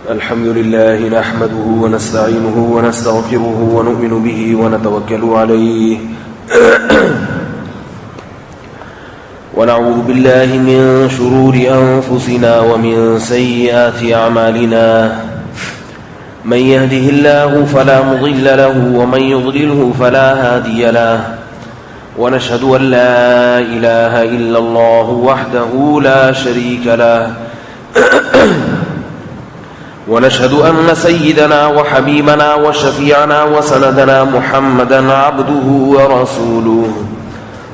الحمد لله نحمده ونستعينه ونستغفره ونؤمن به ونتوكل عليه ونعوذ بالله من شرور أنفسنا ومن سيئات أعمالنا من يهده الله فلا مضل له ومن يضلله فلا هادي له ونشهد أن لا إله إلا الله وحده لا شريك له ونشهد أن سيدنا وحبيبنا وشفيعنا وسندنا محمدا عبده ورسوله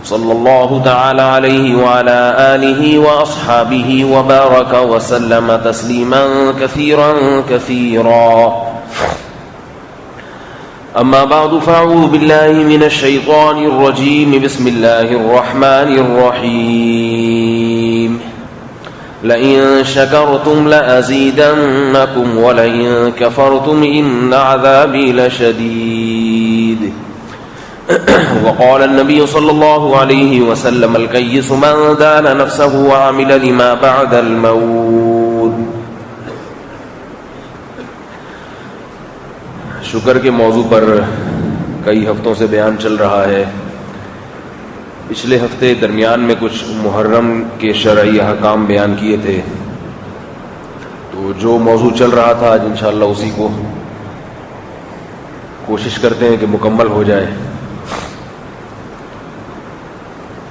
صلى الله تعالى عليه وعلى آله وأصحابه وبارك وسلم تسليما كثيرا كثيرا أما بعد فأعوذ بالله من الشيطان الرجيم بسم الله الرحمن الرحيم لئن شكرتم لأزيدنكم ولئن كفرتم إن عذابي لشديد وقال النبي صلى الله عليه وسلم الكيس من دان نفسه وعمل لما بعد الموت. شکر کے موضوع پر کئی ہفتوں سے بیان چل رہا ہے. پچھلے ہفتے درمیان میں کچھ محرم کے شرعی احکام بیان کیے تھے، تو جو موضوع چل رہا تھا آج انشاءاللہ اسی کو کوشش کرتے ہیں کہ مکمل ہو جائے.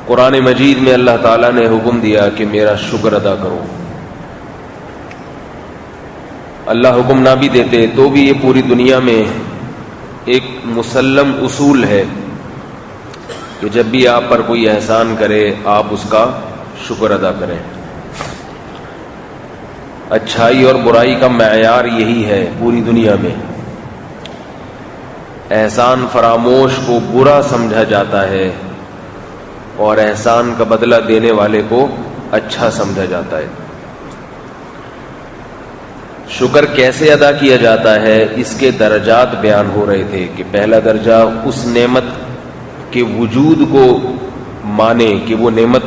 قرآن مجید میں اللہ تعالیٰ نے حکم دیا کہ میرا شکر ادا کرو. اللہ حکم نہ بھی دیتے تو بھی یہ پوری دنیا میں ایک مسلم اصول ہے کہ جب بھی آپ پر کوئی احسان کرے آپ اس کا شکر ادا کریں. اچھائی اور برائی کا معیار یہی ہے پوری دنیا میں. احسان فراموش کو برا سمجھا جاتا ہے اور احسان کا بدلہ دینے والے کو اچھا سمجھا جاتا ہے. شکر کیسے ادا کیا جاتا ہے اس کے درجات بیان ہو رہے تھے کہ پہلا درجہ اس نعمت کے وجود کو مانے کہ وہ نعمت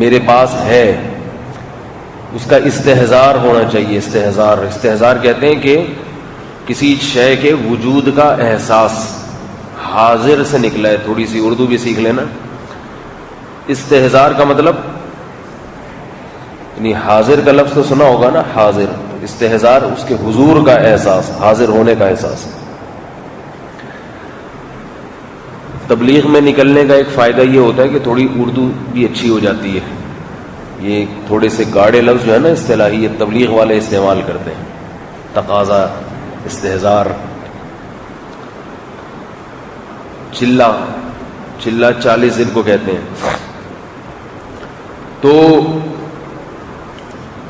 میرے پاس ہے، اس کا استحضار ہونا چاہیے. استحضار کہتے ہیں کہ کسی شے کے وجود کا احساس. حاضر سے نکلا ہے، تھوڑی سی اردو بھی سیکھ لینا. استحضار کا مطلب یعنی حاضر کا لفظ تو سنا ہوگا نا، حاضر. استحضار اس کے حضور کا احساس، حاضر ہونے کا احساس. تبلیغ میں نکلنے کا ایک فائدہ یہ ہوتا ہے کہ تھوڑی اردو بھی اچھی ہو جاتی ہے. یہ تھوڑے سے گاڑے لفظ جو ہے نا اصطلاحی، یہ تبلیغ والے استعمال کرتے ہیں. تقاضا، استحضار، چلہ 40 دن کو کہتے ہیں. تو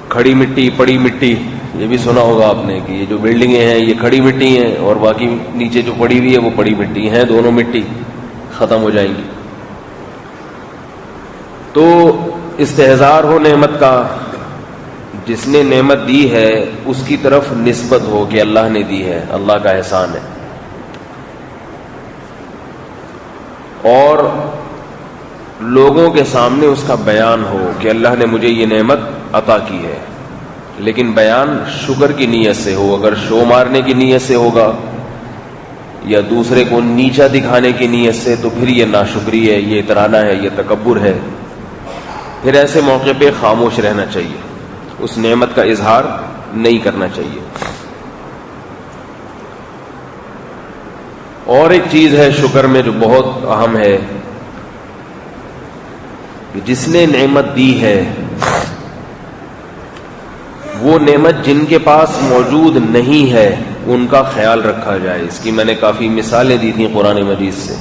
کھڑی مٹی، پڑی مٹی، یہ بھی سنا ہوگا آپ نے کہ یہ جو بلڈنگیں ہیں یہ کھڑی مٹی ہیں اور باقی نیچے جو پڑی ہوئی ہے وہ پڑی مٹی ہیں. دونوں مٹی ختم ہو جائیں گی. تو استحضار ہو نعمت کا، جس نے نعمت دی ہے اس کی طرف نسبت ہو کہ اللہ نے دی ہے، اللہ کا احسان ہے. اور لوگوں کے سامنے اس کا بیان ہو کہ اللہ نے مجھے یہ نعمت عطا کی ہے، لیکن بیان شکر کی نیت سے ہو. اگر شو مارنے کی نیت سے ہوگا یا دوسرے کو نیچا دکھانے کی نیت سے تو پھر یہ ناشکری ہے، یہ اترانا ہے، یہ تکبر ہے. پھر ایسے موقع پہ خاموش رہنا چاہیے، اس نعمت کا اظہار نہیں کرنا چاہیے. اور ایک چیز ہے شکر میں جو بہت اہم ہے کہ جس نے نعمت دی ہے وہ نعمت جن کے پاس موجود نہیں ہے ان کا خیال رکھا جائے. اس کی میں نے کافی مثالیں دی تھیں قرآن مجید سے.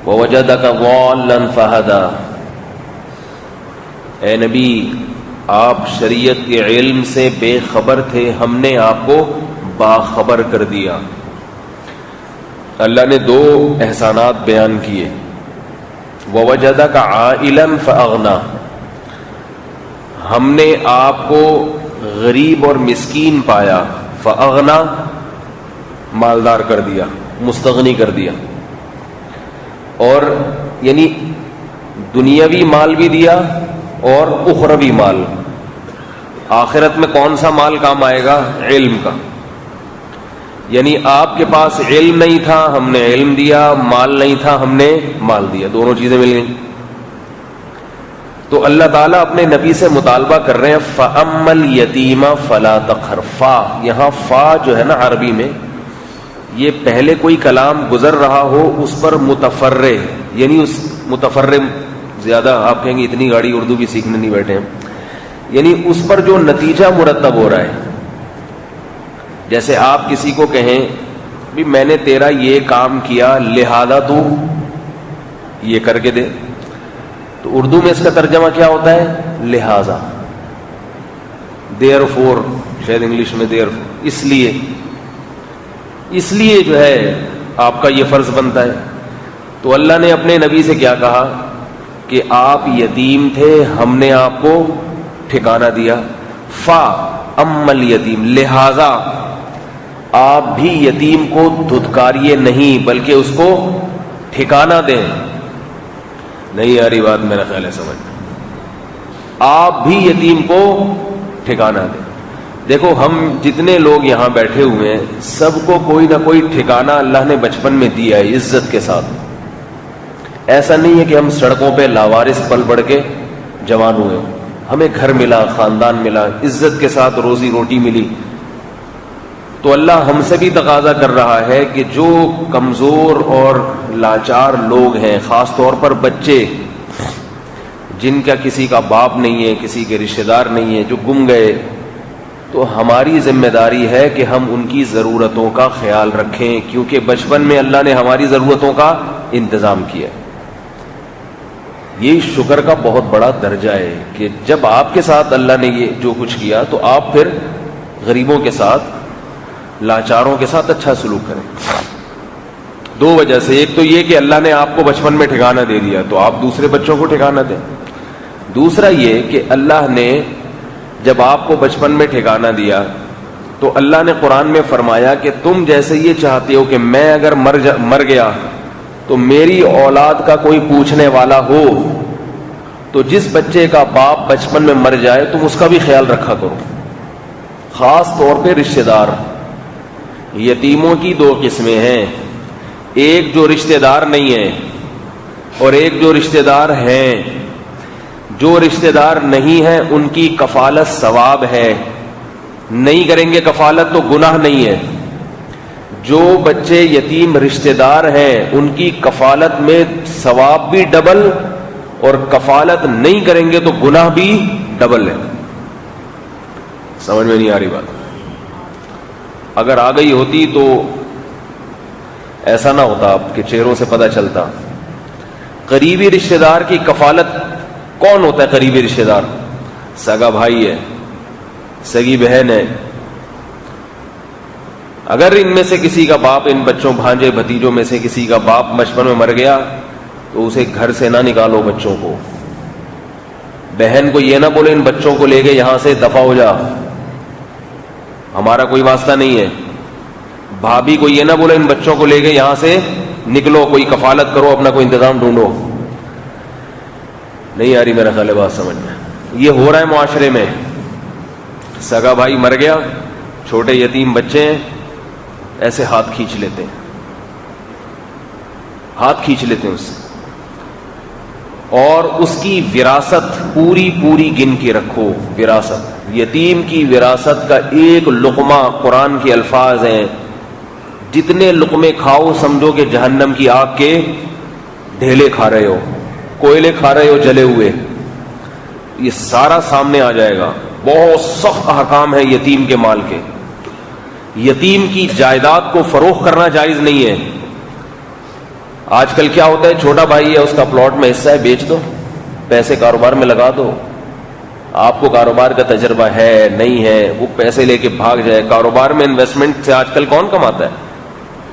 وَوَجَدَكَ ضَالًّا فَهَدَىٰ. اے نبی آپ شریعت کے علم سے بے خبر تھے، ہم نے آپ کو باخبر کر دیا. اللہ نے 2 احسانات بیان کیے. وَوَجَدَكَ عَائِلًا فَأَغْنَىٰ. ہم نے آپ کو غریب اور مسکین پایا. فَأَغْنَىٰ مالدار کر دیا، مستغنی کر دیا. اور یعنی دنیاوی مال بھی دیا اور اخروی مال. آخرت میں کون سا مال کام آئے گا؟ علم کا. یعنی آپ کے پاس علم نہیں تھا، ہم نے علم دیا، مال نہیں تھا، ہم نے مال دیا، دونوں چیزیں مل گئیں. تو اللہ تعالیٰ اپنے نبی سے مطالبہ کر رہے ہیں فَأَمَّا الْيَتِيمَ فَلَا تَقْهَرْ. فا، یہاں فا جو ہے نا عربی میں، یہ پہلے کوئی کلام گزر رہا ہو اس پر متفرع، یعنی اس متفرع زیادہ آپ کہیں گے اتنی گاڑی اردو بھی سیکھنے نہیں بیٹھے ہیں، یعنی اس پر جو نتیجہ مرتب ہو رہا ہے. جیسے آپ کسی کو کہیں بھی میں نے تیرا یہ کام کیا لہذا تو یہ کر کے دے، تو اردو میں اس کا ترجمہ کیا ہوتا ہے؟ لہذا. دیر فور، شاید انگلش میں دیر فور، اس لیے جو ہے آپ کا یہ فرض بنتا ہے. تو اللہ نے اپنے نبی سے کیا کہا کہ آپ یتیم تھے، ہم نے آپ کو ٹھکانہ دیا. فا اما الیتیم، لہذا آپ بھی یتیم کو دھتکاریے نہیں بلکہ اس کو ٹھکانہ دیں. نہیں آ رہی بات میرا خیال ہے سمجھ، آپ بھی یتیم کو ٹھکانہ دیں. دیکھو ہم جتنے لوگ یہاں بیٹھے ہوئے ہیں سب کو کوئی نہ کوئی ٹھکانہ اللہ نے بچپن میں دیا ہے عزت کے ساتھ. ایسا نہیں ہے کہ ہم سڑکوں پہ لاوارث پل بڑھ کے جوان ہوئے ہوں. ہمیں گھر ملا، خاندان ملا، عزت کے ساتھ روزی روٹی ملی. تو اللہ ہم سے بھی تقاضا کر رہا ہے کہ جو کمزور اور لاچار لوگ ہیں، خاص طور پر بچے جن کا کسی کا باپ نہیں ہے، کسی کے رشتہ دار نہیں ہے، جو گم گئے، تو ہماری ذمہ داری ہے کہ ہم ان کی ضرورتوں کا خیال رکھیں، کیونکہ بچپن میں اللہ نے ہماری ضرورتوں کا انتظام کیا. یہ شکر کا بہت بڑا درجہ ہے کہ جب آپ کے ساتھ اللہ نے یہ جو کچھ کیا تو آپ پھر غریبوں کے ساتھ، لاچاروں کے ساتھ اچھا سلوک کریں. دو وجہ سے، ایک تو یہ کہ اللہ نے آپ کو بچپن میں ٹھکانہ دے دیا تو آپ دوسرے بچوں کو ٹھکانہ دیں. دوسرا یہ کہ اللہ نے جب آپ کو بچپن میں ٹھکانہ دیا تو اللہ نے قرآن میں فرمایا کہ تم جیسے یہ چاہتے ہو کہ میں اگر مر گیا تو میری اولاد کا کوئی پوچھنے والا ہو، تو جس بچے کا باپ بچپن میں مر جائے تم اس کا بھی خیال رکھا کرو. خاص طور پہ رشتہ دار. یتیموں کی دو قسمیں ہیں، ایک جو رشتہ دار نہیں ہے اور ایک جو رشتہ دار ہیں. جو رشتہ دار نہیں ہیں ان کی کفالت ثواب ہے، نہیں کریں گے کفالت تو گناہ نہیں ہے. جو بچے یتیم رشتہ دار ہیں ان کی کفالت میں ثواب بھی ڈبل، اور کفالت نہیں کریں گے تو گناہ بھی ڈبل ہے. سمجھ میں نہیں آ رہی بات؟ اگر آ گئی ہوتی تو ایسا نہ ہوتا آپ کے چہروں سے پتہ چلتا. قریبی رشتہ دار کی کفالت کون ہوتا ہے؟ قریبی رشتہ دار سگا بھائی ہے، سگی بہن ہے. اگر ان میں سے کسی کا باپ، ان بچوں بھانجے بھتیجوں میں سے کسی کا باپ بچپن میں مر گیا تو اسے گھر سے نہ نکالو. بچوں کو، بہن کو یہ نہ بولے ان بچوں کو لے کے یہاں سے دفع ہو جا، ہمارا کوئی واسطہ نہیں ہے. بھابھی کو یہ نہ بولے ان بچوں کو لے کے یہاں سے نکلو، کوئی کفالت کرو، اپنا کوئی انتظام ڈھونڈو. نہیں آ رہی میرا خیال ہے بات سمجھ میں؟ یہ ہو رہا ہے معاشرے میں. سگا بھائی مر گیا، چھوٹے یتیم بچے ہیں، ایسے ہاتھ کھینچ لیتے ہیں، ہاتھ کھینچ لیتے ہیں اس سے، اور اس کی وراثت پوری پوری گن کے رکھو. وراثت، یتیم کی وراثت کا ایک لقمہ، قرآن کے الفاظ ہیں، جتنے لقمے کھاؤ سمجھو کہ جہنم کی آگ کے ڈھیلے کھا رہے ہو، کوئلے کھا رہے ہو جلے ہوئے. یہ سارا سامنے آ جائے گا. بہت سخت احکام ہے یتیم کے مال کے. یتیم کی جائیداد کو فروخت کرنا جائز نہیں ہے. آج کل کیا ہوتا ہے، چھوٹا بھائی ہے، اس کا پلاٹ میں حصہ ہے، بیچ دو، پیسے کاروبار میں لگا دو. آپ کو کاروبار کا تجربہ ہے نہیں ہے، وہ پیسے لے کے بھاگ جائے. کاروبار میں انویسٹمنٹ سے آج کل کون کماتا ہے؟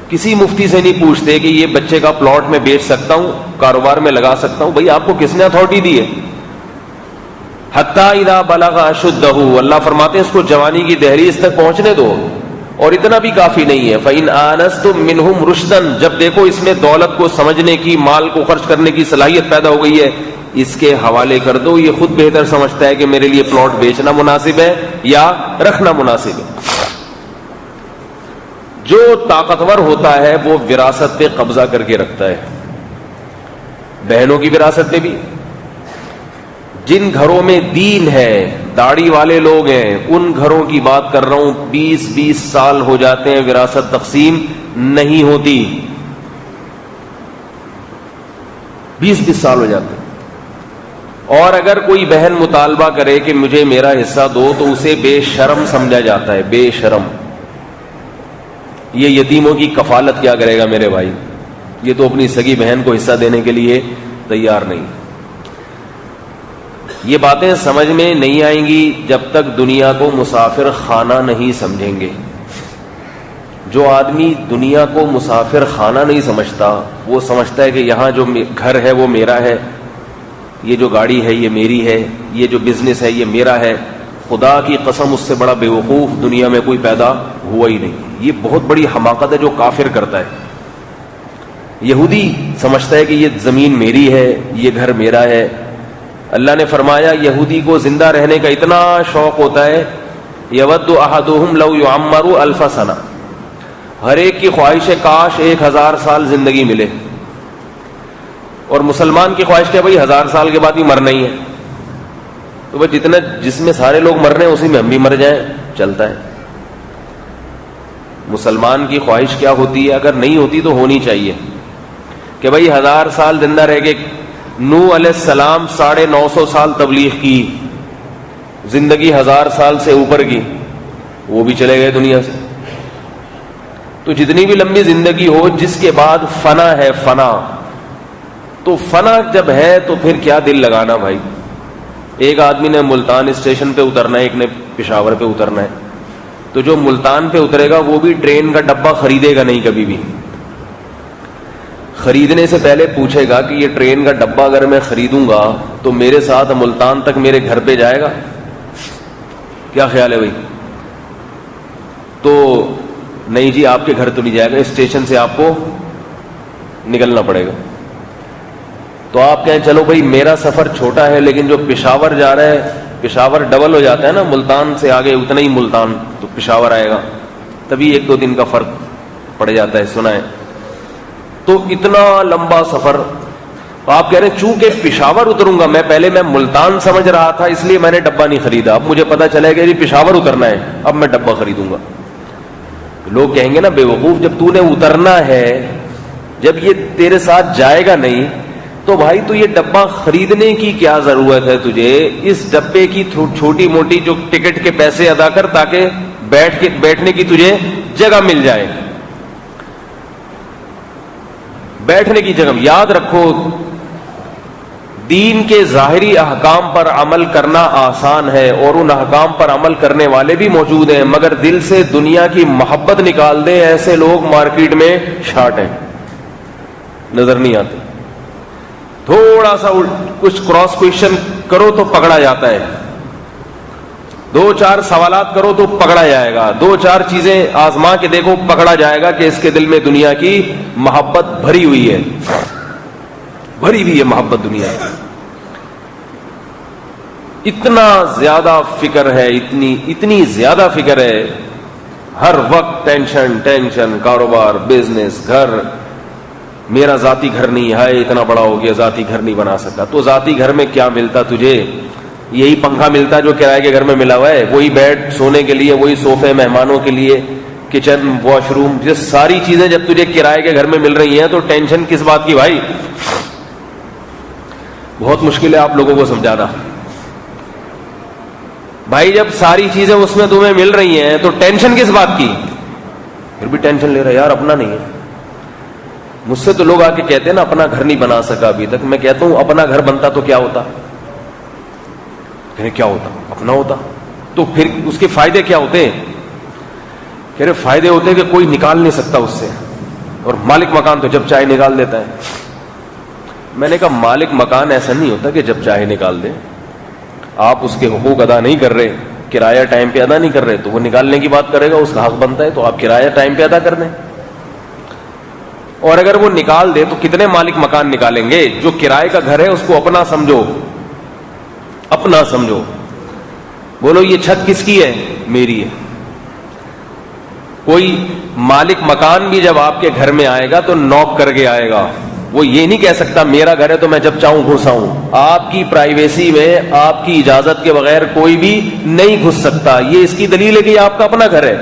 کسی مفتی سے نہیں پوچھتے کہ یہ بچے کا پلاٹ میں بیچ سکتا ہوں، کاروبار میں لگا سکتا ہوں. بھئی آپ کو کس نے اتھارٹی دی ہے؟ حتی اذا بلغ اشدہ، اللہ فرماتے ہیں اس کو جوانی کی دہلیز تک پہنچنے دو. اور اتنا بھی کافی نہیں ہے. فَإِنْ آنَسْتُم مِّنْهُمْ رُشْدًا، جب دیکھو اس میں دولت کو سمجھنے کی، مال کو خرچ کرنے کی صلاحیت پیدا ہو گئی ہے، اس کے حوالے کر دو. یہ خود بہتر سمجھتا ہے کہ میرے لیے پلاٹ بیچنا مناسب ہے یا رکھنا مناسب ہے. جو طاقتور ہوتا ہے وہ وراثت پہ قبضہ کر کے رکھتا ہے، بہنوں کی وراثت پہ بھی. جن گھروں میں دین ہے، داڑھی والے لوگ ہیں، ان گھروں کی بات کر رہا ہوں. 20-20 سال ہو جاتے ہیں وراثت تقسیم نہیں ہوتی. 20-20 سال ہو جاتے ہیں. اور اگر کوئی بہن مطالبہ کرے کہ مجھے میرا حصہ دو تو اسے بے شرم سمجھا جاتا ہے. بے شرم. یہ یتیموں کی کفالت کیا کرے گا میرے بھائی؟ یہ تو اپنی سگی بہن کو حصہ دینے کے لیے تیار نہیں. یہ باتیں سمجھ میں نہیں آئیں گی جب تک دنیا کو مسافر خانہ نہیں سمجھیں گے. جو آدمی دنیا کو مسافر خانہ نہیں سمجھتا، وہ سمجھتا ہے کہ یہاں جو گھر ہے وہ میرا ہے، یہ جو گاڑی ہے یہ میری ہے، یہ جو بزنس ہے یہ میرا ہے. خدا کی قسم اس سے بڑا بیوقوف دنیا میں کوئی پیدا ہوا ہی نہیں. یہ بہت بڑی حماقت ہے جو کافر کرتا ہے. یہودی سمجھتا ہے کہ یہ زمین میری ہے، یہ گھر میرا ہے. اللہ نے فرمایا یہودی کو زندہ رہنے کا اتنا شوق ہوتا ہے، یود احدہم لو یعمر 1000 سنہ، ہر ایک کی خواہش ہے کاش 1000 سال زندگی ملے. اور مسلمان کی خواہش کیا؟ بھائی 1000 سال کے بعد ہی مرنا ہی ہے. تو بھائی جس میں سارے لوگ مر رہے ہیں اسی میں ہم بھی مر جائیں، چلتا ہے. مسلمان کی خواہش کیا ہوتی ہے؟ اگر نہیں ہوتی تو ہونی چاہیے کہ بھائی 1000 سال زندہ رہ کے. نوح علیہ السلام 950 سال تبلیغ کی، زندگی 1000 سال سے اوپر کی، وہ بھی چلے گئے دنیا سے. تو جتنی بھی لمبی زندگی ہو جس کے بعد فنا ہے، فنا. تو فنا جب ہے تو پھر کیا دل لگانا بھائی. ایک آدمی نے ملتان اسٹیشن پہ اترنا ہے، ایک نے پشاور پہ اترنا ہے. تو جو ملتان پہ اترے گا وہ بھی ٹرین کا ڈبہ خریدے گا نہیں کبھی بھی. خریدنے سے پہلے پوچھے گا کہ یہ ٹرین کا ڈبہ اگر میں خریدوں گا تو میرے ساتھ ملتان تک میرے گھر پہ جائے گا؟ کیا خیال ہے بھائی؟ تو نہیں جی آپ کے گھر تو نہیں جائے گا، اسٹیشن سے آپ کو نکلنا پڑے گا. تو آپ کہیں چلو بھائی میرا سفر چھوٹا ہے لیکن جو پشاور جا رہا ہے، پشاور ڈبل ہو جاتا ہے نا، ملتان سے آگے اتنا ہی ملتان تو پشاور آئے گا، تبھی 1-2 دن کا فرق پڑ جاتا ہے، سنا ہے. تو اتنا لمبا سفر. تو آپ کہہ رہے ہیں چونکہ پشاور اتروں گا، میں پہلے میں ملتان سمجھ رہا تھا اس لیے میں نے ڈبہ نہیں خریدا، اب مجھے پتا چلے گا جی پشاور اترنا ہے، اب میں ڈبہ خریدوں گا. لوگ کہیں گے نا بیوقوف، جب تو نے اترنا ہے، جب یہ تیرے ساتھ جائے گا نہیں تو بھائی تو یہ ڈبہ خریدنے کی کیا ضرورت ہے تجھے؟ اس ڈبے کی چھوٹی موٹی جو ٹکٹ کے پیسے ادا کر تاکہ بیٹھنے کی تجھے جگہ مل جائے. بیٹھنے کی جگہ. یاد رکھو دین کے ظاہری احکام پر عمل کرنا آسان ہے اور ان احکام پر عمل کرنے والے بھی موجود ہیں، مگر دل سے دنیا کی محبت نکال دے ایسے لوگ مارکیٹ میں شارٹ ہیں، نظر نہیں آتے. تھوڑا سا کچھ کراس کویشچن کرو تو پکڑا جاتا ہے، 2-4 سوالات کرو تو پکڑا جائے گا، 2-4 چیزیں آزما کے دیکھو پکڑا جائے گا کہ اس کے دل میں دنیا کی محبت بھری ہوئی ہے، بھری ہوئی ہے محبت دنیا. اتنا زیادہ فکر ہے، اتنی زیادہ فکر ہے، ہر وقت ٹینشن، کاروبار، بزنس، گھر. میرا ذاتی گھر نہیں ہے، اتنا بڑا ہو گیا ذاتی گھر نہیں بنا سکتا. تو ذاتی گھر میں کیا ملتا تجھے؟ یہی پنکھا ملتا جو کرائے کے گھر میں ملا ہوا ہے، وہی بیڈ سونے کے لیے، وہی صوفے مہمانوں کے لیے، کچن، واش روم، یہ ساری چیزیں جب تجھے کرائے کے گھر میں مل رہی ہیں تو ٹینشن کس بات کی بھائی؟ بہت مشکل ہے آپ لوگوں کو سمجھانا. بھائی جب ساری چیزیں اس میں تمہیں مل رہی ہیں تو ٹینشن کس بات کی؟ پھر بھی ٹینشن لے رہا ہے، یار اپنا نہیں ہے. مجھ سے تو لوگ آ کے کہتے ہیں نا اپنا گھر نہیں بنا سکا ابھی تک. میں کہتا ہوں اپنا گھر بنتا تو کیا ہوتا؟ کیا ہوتا؟ اپنا ہوتا. تو پھر اس کے فائدے کیا ہوتے ہیں؟ کہہ رہے فائدے ہوتے ہیں کہ کوئی نکال نہیں سکتا اس سے، اور مالک مکان تو جب چاہے نکال دیتا ہے. میں نے کہا مالک مکان ایسا نہیں ہوتا کہ جب چاہے نکال دے. آپ اس کے حقوق ادا نہیں کر رہے، کرایہ ٹائم پہ ادا نہیں کر رہے تو وہ نکالنے کی بات کرے گا، اس کا حق بنتا ہے، تو آپ کرایہ ٹائم پہ ادا کر دیں. اور اگر وہ نکال دے تو کتنے مالک مکان نکالیں گے؟ جو کرائے کا گھر ہے اس کو اپنا سمجھو، اپنا سمجھو. بولو یہ چھت کس کی ہے؟ میری ہے. کوئی مالک مکان بھی جب آپ کے گھر میں آئے گا تو نوک کر کے آئے گا. وہ یہ نہیں کہہ سکتا میرا گھر ہے تو میں جب چاہوں گھس آؤں. آپ کی پرائیویسی میں آپ کی اجازت کے بغیر کوئی بھی نہیں گھس سکتا. یہ اس کی دلیل ہے کہ یہ آپ کا اپنا گھر ہے.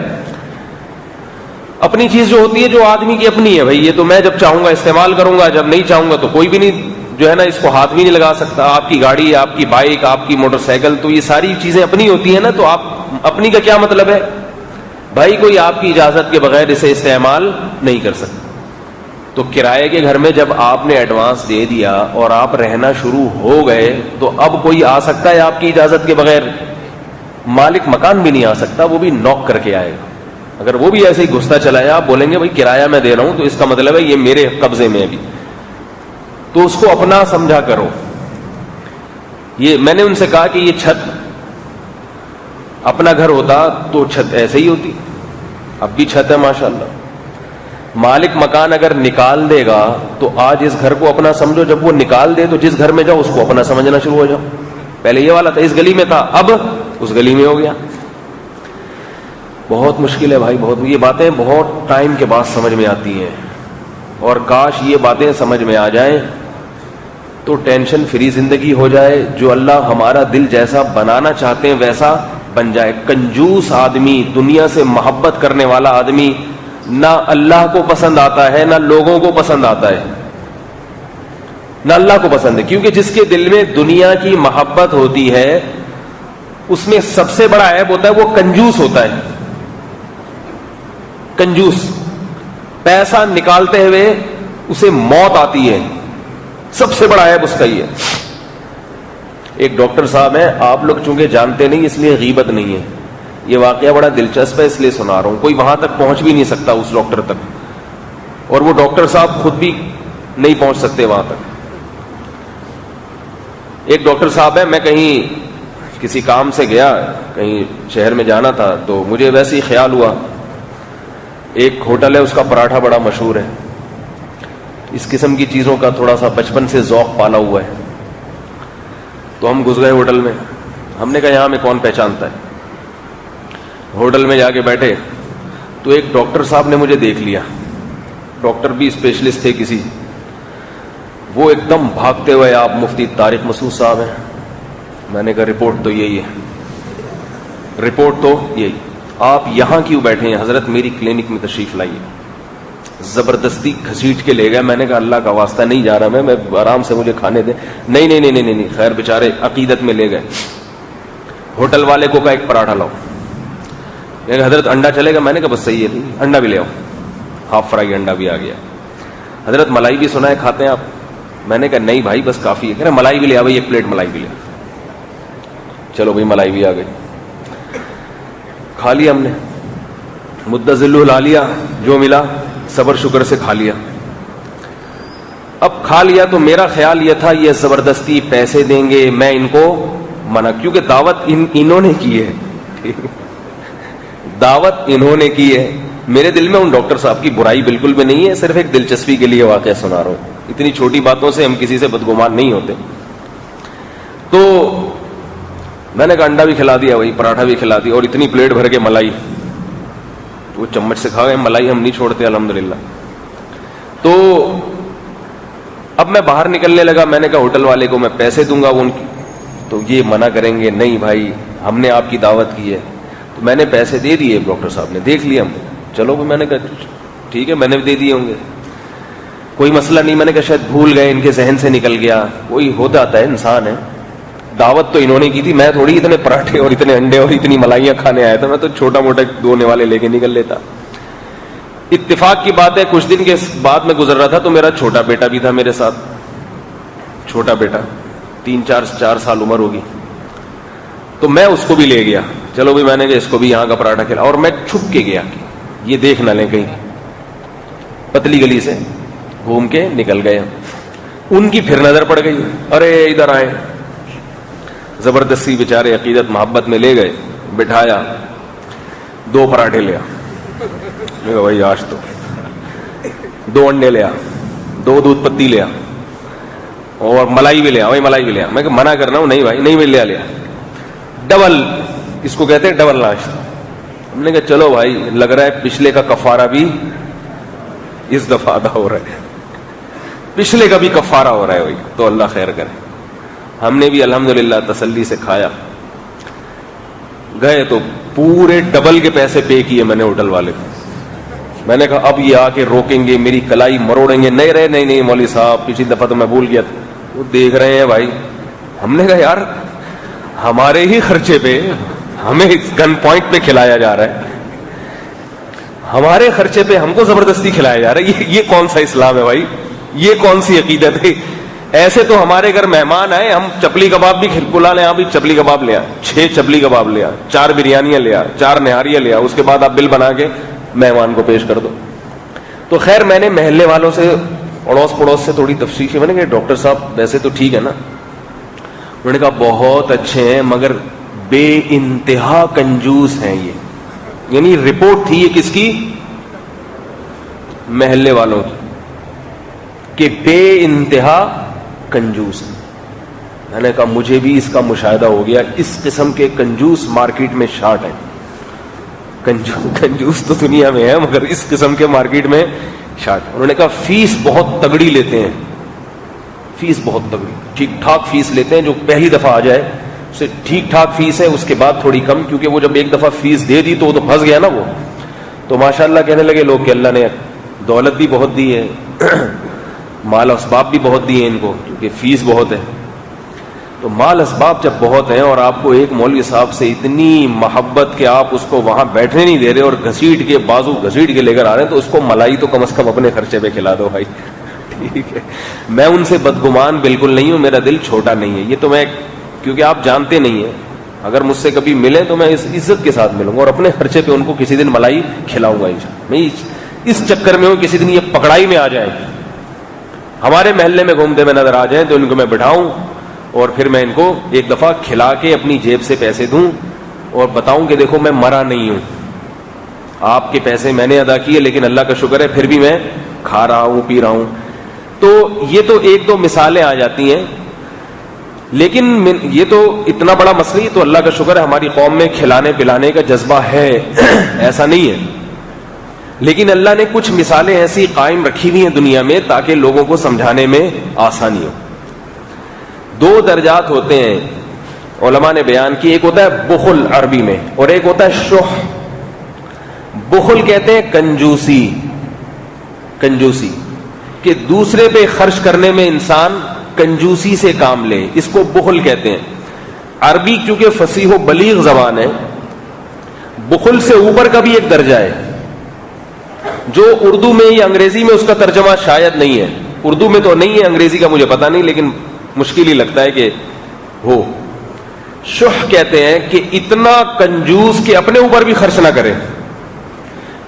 اپنی چیز جو ہوتی ہے جو آدمی کی اپنی ہے بھائی، یہ تو میں جب چاہوں گا استعمال کروں گا، جب نہیں چاہوں گا تو کوئی بھی نہیں جو ہے نا اس کو ہاتھ بھی نہیں لگا سکتا. آپ کی گاڑی، آپ کی بائک، آپ کی موٹر سائیکل، تو یہ ساری چیزیں اپنی ہوتی ہیں نا. تو آپ اپنی کا کیا مطلب ہے بھائی؟ کوئی آپ کی اجازت کے بغیر اسے استعمال نہیں کر سکتا. تو کرائے کے گھر میں جب آپ نے ایڈوانس دے دیا اور آپ رہنا شروع ہو گئے تو اب کوئی آ سکتا ہے آپ کی اجازت کے بغیر؟ مالک مکان بھی نہیں آ سکتا، وہ بھی نوک کر کے آئے گا. اگر وہ بھی ایسے ہی گھستا چلا ہے، آپ بولیں گے بھائی کرایہ میں دے رہا ہوں تو اس کا مطلب ہے یہ میرے قبضے میں ابھی. تو اس کو اپنا سمجھا کرو. یہ میں نے ان سے کہا کہ یہ چھت اپنا گھر ہوتا تو چھت ایسے ہی ہوتی، اب بھی چھت ہے ماشاءاللہ. مالک مکان اگر نکال دے گا تو آج اس گھر کو اپنا سمجھو، جب وہ نکال دے تو جس گھر میں جاؤ اس کو اپنا سمجھنا شروع ہو جاؤ. پہلے یہ والا تھا، اس گلی میں تھا، اب اس گلی میں ہو گیا. بہت مشکل ہے بھائی، بہت. یہ باتیں بہت ٹائم کے بعد سمجھ میں آتی ہیں، اور کاش یہ باتیں سمجھ میں آ جائیں تو ٹینشن فری زندگی ہو جائے. جو اللہ ہمارا دل جیسا بنانا چاہتے ہیں ویسا بن جائے. کنجوس آدمی، دنیا سے محبت کرنے والا آدمی نہ اللہ کو پسند آتا ہے نہ لوگوں کو پسند آتا ہے، نہ اللہ کو پسند ہے. کیونکہ جس کے دل میں دنیا کی محبت ہوتی ہے اس میں سب سے بڑا عیب ہوتا ہے وہ کنجوس ہوتا ہے. کنجوس پیسہ نکالتے ہوئے اسے موت آتی ہے، سب سے بڑا عیب اس کا ہی ہے. ایک ڈاکٹر صاحب ہیں، آپ لوگ چونکہ جانتے نہیں اس لیے غیبت نہیں ہے. یہ واقعہ بڑا دلچسپ ہے اس لیے سنا رہا ہوں. کوئی وہاں تک پہنچ بھی نہیں سکتا اس ڈاکٹر تک، اور وہ ڈاکٹر صاحب خود بھی نہیں پہنچ سکتے وہاں تک. ایک ڈاکٹر صاحب ہے، میں کہیں کسی کام سے گیا، کہیں شہر میں جانا تھا، تو مجھے ویسے ہی خیال ہوا ایک ہوٹل ہے اس کا پراٹھا بڑا مشہور ہے. اس قسم کی چیزوں کا تھوڑا سا بچپن سے ذوق پالا ہوا ہے. تو ہم گھس گئے ہوٹل میں. ہم نے کہا یہاں میں کون پہچانتا ہے. ہوٹل میں جا کے بیٹھے تو ایک ڈاکٹر صاحب نے مجھے دیکھ لیا. ڈاکٹر بھی اسپیشلسٹ تھے کسی. وہ ایک دم بھاگتے ہوئے، آپ مفتی طارق مسعود صاحب ہیں. میں نے کہا رپورٹ تو یہی ہے، رپورٹ تو یہی. آپ یہاں کیوں بیٹھے ہیں؟ حضرت میری کلینک میں تشریف لائیے. زبردستی گھسیٹ کے لے گئے. میں نے کہا اللہ کا واسطہ نہیں جا رہا میں آرام سے مجھے کھانے دیں. نہیں نہیں نہیں نہیں نہیں. خیر بیچارے عقیدت میں لے گئے. ہوٹل والے کو کہا ایک پراٹھا لاؤ. میں حضرت انڈا چلے گا؟ میں نے کہا بس صحیح ہے، انڈا بھی لے آؤ. ہاف فرائی انڈا بھی آ گیا. حضرت ملائی بھی سنا ہے کھاتے ہیں آپ؟ میں نے کہا نہیں بھائی بس کافی ہے. کہہ رہے ملائی بھی لے آ بھائی، ایک پلیٹ ملائی بھی لے. چلو بھائی ملائی بھی آ گئی. کھا لیا ہم نے، مدذل لا لیا، جو ملا صبر شکر سے کھا لیا. اب کھا لیا تو میرا خیال یہ تھا یہ زبردستی پیسے دیں گے، میں ان کو منع، کیونکہ دعوت انہوں نے کی ہے، دعوت انہوں نے کی ہے. میرے دل میں ان ڈاکٹر صاحب کی برائی بالکل بھی نہیں ہے، صرف ایک دلچسپی کے لیے واقعہ سنا رہا ہوں. اتنی چھوٹی باتوں سے ہم کسی سے بدگمان نہیں ہوتے. تو میں نے کہا انڈا بھی کھلا دیا، وہی پراٹھا بھی کھلا دیا، اور اتنی پلیٹ بھر کے ملائی. وہ چمچ سے کھا گئے. ملائی ہم نہیں چھوڑتے الحمدللہ. تو اب میں باہر نکلنے لگا. میں نے کہا ہوٹل والے کو میں پیسے دوں گا ان کی، تو یہ منع کریں گے نہیں بھائی ہم نے آپ کی دعوت کی ہے. تو میں نے پیسے دے دیے. ڈاکٹر صاحب نے دیکھ لیا. چلو میں نے کہا ٹھیک ہے میں نے بھی دے دیے ہوں گے، کوئی مسئلہ نہیں. میں نے کہا شاید بھول گئے، ان کے ذہن سے نکل گیا، کوئی ہو جاتا ہے، انسان ہے. دعوت تو انہوں نے کی تھی، میں تھوڑی اتنے پراٹھے اور اتنے انڈے اور اتنی ملائیاں کھانے آیا تھا. میں تو چھوٹا موٹا دھونے والے لے کے نکل لیتا. اتفاق کی بات ہے کچھ دن کے بعد میں گزر رہا تھا تو میرا چھوٹا بیٹا بھی تھا میرے ساتھ. چھوٹا بیٹا 3-4 سال عمر ہوگی. تو میں اس کو بھی لے گیا. چلو بھی میں نے کہا اس کو بھی یہاں کا پراٹھا کھلا، اور میں چھپ کے گیا کہ یہ دیکھ نہ لیں کہیں. پتلی گلی سے گھوم کے نکل گئے. ان کی پھر نظر پڑ گئی، ارے ادھر آئے. زبردستی بیچارے عقیدت محبت میں لے گئے. بٹھایا, 2 پراٹھے لیا, میں کہا بھائی آج تو 2 انڈے لیا, 2 دودھ پتی لیا اور ملائی بھی لیا, بھائی ملائی بھی لیا. میں کہ منع کرنا ہوں, نہیں بھائی نہیں, میں لیا. ڈبل, اس کو کہتے ہیں ڈبل ناشتہ. ہم نے کہا چلو بھائی, لگ رہا ہے پچھلے کا کفارہ بھی اس دفعہ ادا ہو رہا ہے, پچھلے کا بھی کفارہ ہو رہا ہے بھائی, تو اللہ خیر کرے. ہم نے بھی الحمدللہ تسلی سے کھایا. گئے تو پورے ڈبل کے پیسے پے کیے میں نے ہوٹل والے کو. میں نے کہا اب یہ آ کے روکیں گے, میری کلائی مروڑیں گے. نہیں مولوی صاحب, پچھلی دفعہ تو میں بھول گیا تھا. وہ دیکھ رہے ہیں بھائی. ہم نے کہا یار ہمارے ہی خرچے پہ ہمیں گن پوائنٹ پہ کھلایا جا رہا ہے, ہمارے خرچے پہ ہم کو زبردستی کھلایا جا رہا ہے. یہ کون سا اسلام ہے بھائی, یہ کون سی عقیدت ہے؟ ایسے تو ہمارے گھر مہمان آئے, ہم چپلی کباب بھی بلا لیں, آپ بھی چپلی کباب لیا, 6 چپلی کباب لیا, 4 بریانیاں لیا, 4 نہاریاں لیا, اس کے بعد آپ بل بنا کے مہمان کو پیش کر دو. تو خیر میں نے محلے والوں سے, اڑوس پڑوس سے تھوڑی تفتیش کی. میں نے کہا ڈاکٹر صاحب ویسے تو ٹھیک ہے نا؟ انہوں نے کہا بہت اچھے ہیں مگر بے انتہا کنجوس ہیں یہ. یعنی رپورٹ تھی یہ کس کی؟ محلے والوں کی, کہ بے انتہا کنجوس. میں نے کہا مجھے بھی اس کا مشاہدہ ہو گیا, اس قسم کے کنجوس مارکیٹ میں شارٹ ہے. کنجوس تو دنیا میں ہے مگر اس قسم کے مارکیٹ میں شارٹ. انہوں نے کہا فیس بہت تگڑی لیتے ہیں, فیس بہت تگڑی, ٹھیک ٹھاک فیس لیتے ہیں, جو پہلی دفعہ آ جائے اسے ٹھیک ٹھاک فیس ہے, اس کے بعد تھوڑی کم, کیونکہ وہ جب ایک دفعہ فیس دے دی تو وہ تو پھنس گیا نا وہ. تو ماشاءاللہ کہنے لگے لوگ کہ اللہ نے دولت بھی بہت دی ہے, مال اسباب بھی بہت دیے ان کو, کیونکہ فیس بہت ہے. تو مال اسباب جب بہت ہیں اور آپ کو ایک مولوی صاحب سے اتنی محبت کہ آپ اس کو وہاں بیٹھنے نہیں دے رہے اور گھسیٹ کے بازو گھسیٹ کے لے کر آ رہے ہیں, تو اس کو ملائی تو کم از کم اپنے خرچے پہ کھلا دو بھائی. ٹھیک ہے, میں ان سے بدگمان بالکل نہیں ہوں, میرا دل چھوٹا نہیں ہے. یہ تو میں, کیونکہ آپ جانتے نہیں ہیں, اگر مجھ سے کبھی ملیں تو میں اس عزت کے ساتھ ملوں گا اور اپنے خرچے پہ ان کو کسی دن ملائی کھلاؤں گا انشاءاللہ. میں اس چکر میں ہوں کسی دن یہ پکڑائی میں آ جائے, ہمارے محلے میں گھومتے میں نظر آ جائیں تو ان کو میں بٹھاؤں اور پھر میں ان کو ایک دفعہ کھلا کے اپنی جیب سے پیسے دوں اور بتاؤں کہ دیکھو میں مرا نہیں ہوں, آپ کے پیسے میں نے ادا کیے, لیکن اللہ کا شکر ہے پھر بھی میں کھا رہا ہوں, پی رہا ہوں. تو یہ تو 1-2 مثالیں آ جاتی ہیں, لیکن یہ تو اتنا بڑا مسئلہ ہی تو اللہ کا شکر ہے ہماری قوم میں کھلانے پلانے کا جذبہ ہے, ایسا نہیں ہے. لیکن اللہ نے کچھ مثالیں ایسی قائم رکھی ہوئی ہیں دنیا میں تاکہ لوگوں کو سمجھانے میں آسانی ہو. 2 درجات ہوتے ہیں علماء نے بیان کی, ایک ہوتا ہے بخل عربی میں اور ایک ہوتا ہے شح. بخل کہتے ہیں کنجوسی, کنجوسی کہ دوسرے پہ خرچ کرنے میں انسان کنجوسی سے کام لے, اس کو بخل کہتے ہیں. عربی کیونکہ فصیح و بلیغ زبان ہے, بخل سے اوپر کا بھی ایک درجہ ہے جو اردو میں یا انگریزی میں اس کا ترجمہ شاید نہیں ہے. اردو میں تو نہیں ہے, انگریزی کا مجھے پتا نہیں, لیکن مشکل ہی لگتا ہے کہ ہو. شح کہتے ہیں کہ اتنا کنجوس کہ اپنے اوپر بھی خرچ نہ کرے.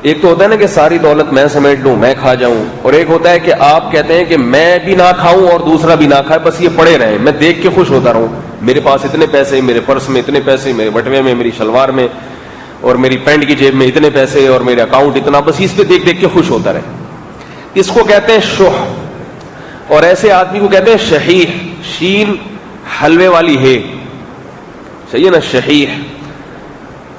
ایک تو ہوتا ہے نا کہ ساری دولت میں سمیٹ لوں, میں کھا جاؤں, اور ایک ہوتا ہے کہ آپ کہتے ہیں کہ میں بھی نہ کھاؤں اور دوسرا بھی نہ کھائے, بس یہ پڑے رہے, میں دیکھ کے خوش ہوتا رہوں, میرے پاس اتنے پیسے, میرے پرس میں اتنے پیسے, میرے بٹوے میں, میری شلوار میں اور میری پینٹ کی جیب میں اتنے پیسے اور میرے اکاؤنٹ اتنا, بس اس پہ دیکھ دیکھ کے خوش ہوتا رہے. اس کو کہتے ہیں شح. اور ایسے آدمی کو کہتے ہیں شحیح, شین حلوے والی ہے, صحیح ہے نا, شحیح.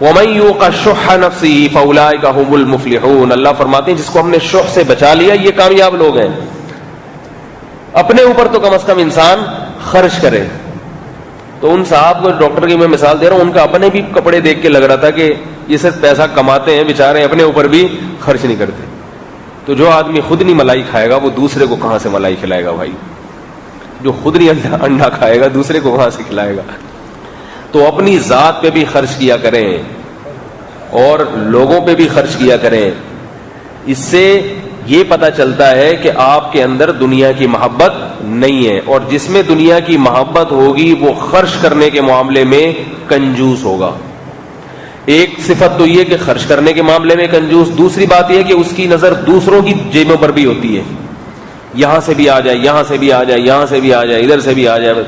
وَمَن يُوقَ شُحَّ نَفْسِهِ فَأُولَٰئِكَ هُمُ الْمُفْلِحُونَ. اللہ فرماتے ہیں جس کو ہم نے شح سے بچا لیا یہ کامیاب لوگ ہیں. اپنے اوپر تو کم از کم انسان خرچ کرے. تو ان صاحب کو ڈاکٹر کی میں مثال دے رہا ہوں, ان کا اپنے بھی کپڑے دیکھ کے لگ رہا تھا کہ یہ صرف پیسہ کماتے ہیں بیچارے, اپنے اوپر بھی خرچ نہیں کرتے. تو جو آدمی خود نہیں ملائی کھائے گا وہ دوسرے کو کہاں سے ملائی کھلائے گا بھائی؟ جو خود نہیں انڈا کھائے گا دوسرے کو کہاں سے کھلائے گا؟ تو اپنی ذات پہ بھی خرچ کیا کریں اور لوگوں پہ بھی خرچ کیا کریں. اس سے یہ پتا چلتا ہے کہ آپ کے اندر دنیا کی محبت نہیں ہے, اور جس میں دنیا کی محبت ہوگی وہ خرچ کرنے کے معاملے میں کنجوس ہوگا. ایک صفت تو یہ کہ خرچ کرنے کے معاملے میں کنجوس, دوسری بات یہ کہ اس کی نظر دوسروں کی جیبوں پر بھی ہوتی ہے, یہاں سے بھی آ جائے, یہاں سے بھی آ جائے, یہاں سے بھی آ جائے, ادھر سے بھی آ جائے.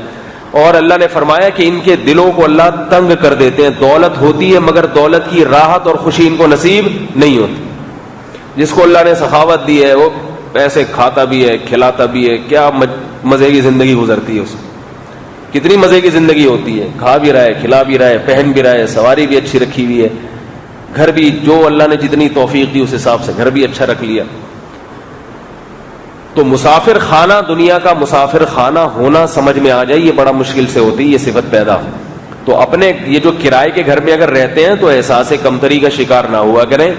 اور اللہ نے فرمایا کہ ان کے دلوں کو اللہ تنگ کر دیتے ہیں. دولت ہوتی ہے مگر دولت کی راحت اور خوشی ان کو نصیب نہیں ہوتی. جس کو اللہ نے سخاوت دی ہے وہ پیسے کھاتا بھی ہے, کھلاتا بھی ہے, کیا مزے کی زندگی گزرتی ہے اس کی, کتنی مزے کی زندگی ہوتی ہے, کھا بھی رہا ہے, کھلا بھی رہا ہے, پہن بھی رہا ہے, سواری بھی اچھی رکھی ہوئی ہے, گھر بھی جو اللہ نے جتنی توفیق دی اس حساب سے گھر بھی اچھا رکھ لیا. تو مسافر خانہ, دنیا کا مسافر خانہ ہونا سمجھ میں آ جائے یہ بڑا مشکل سے ہوتی ہے یہ صفت پیدا. تو اپنے یہ جو کرائے کے گھر میں اگر رہتے ہیں تو احساس کمتری کا شکار نہ ہوا کریں.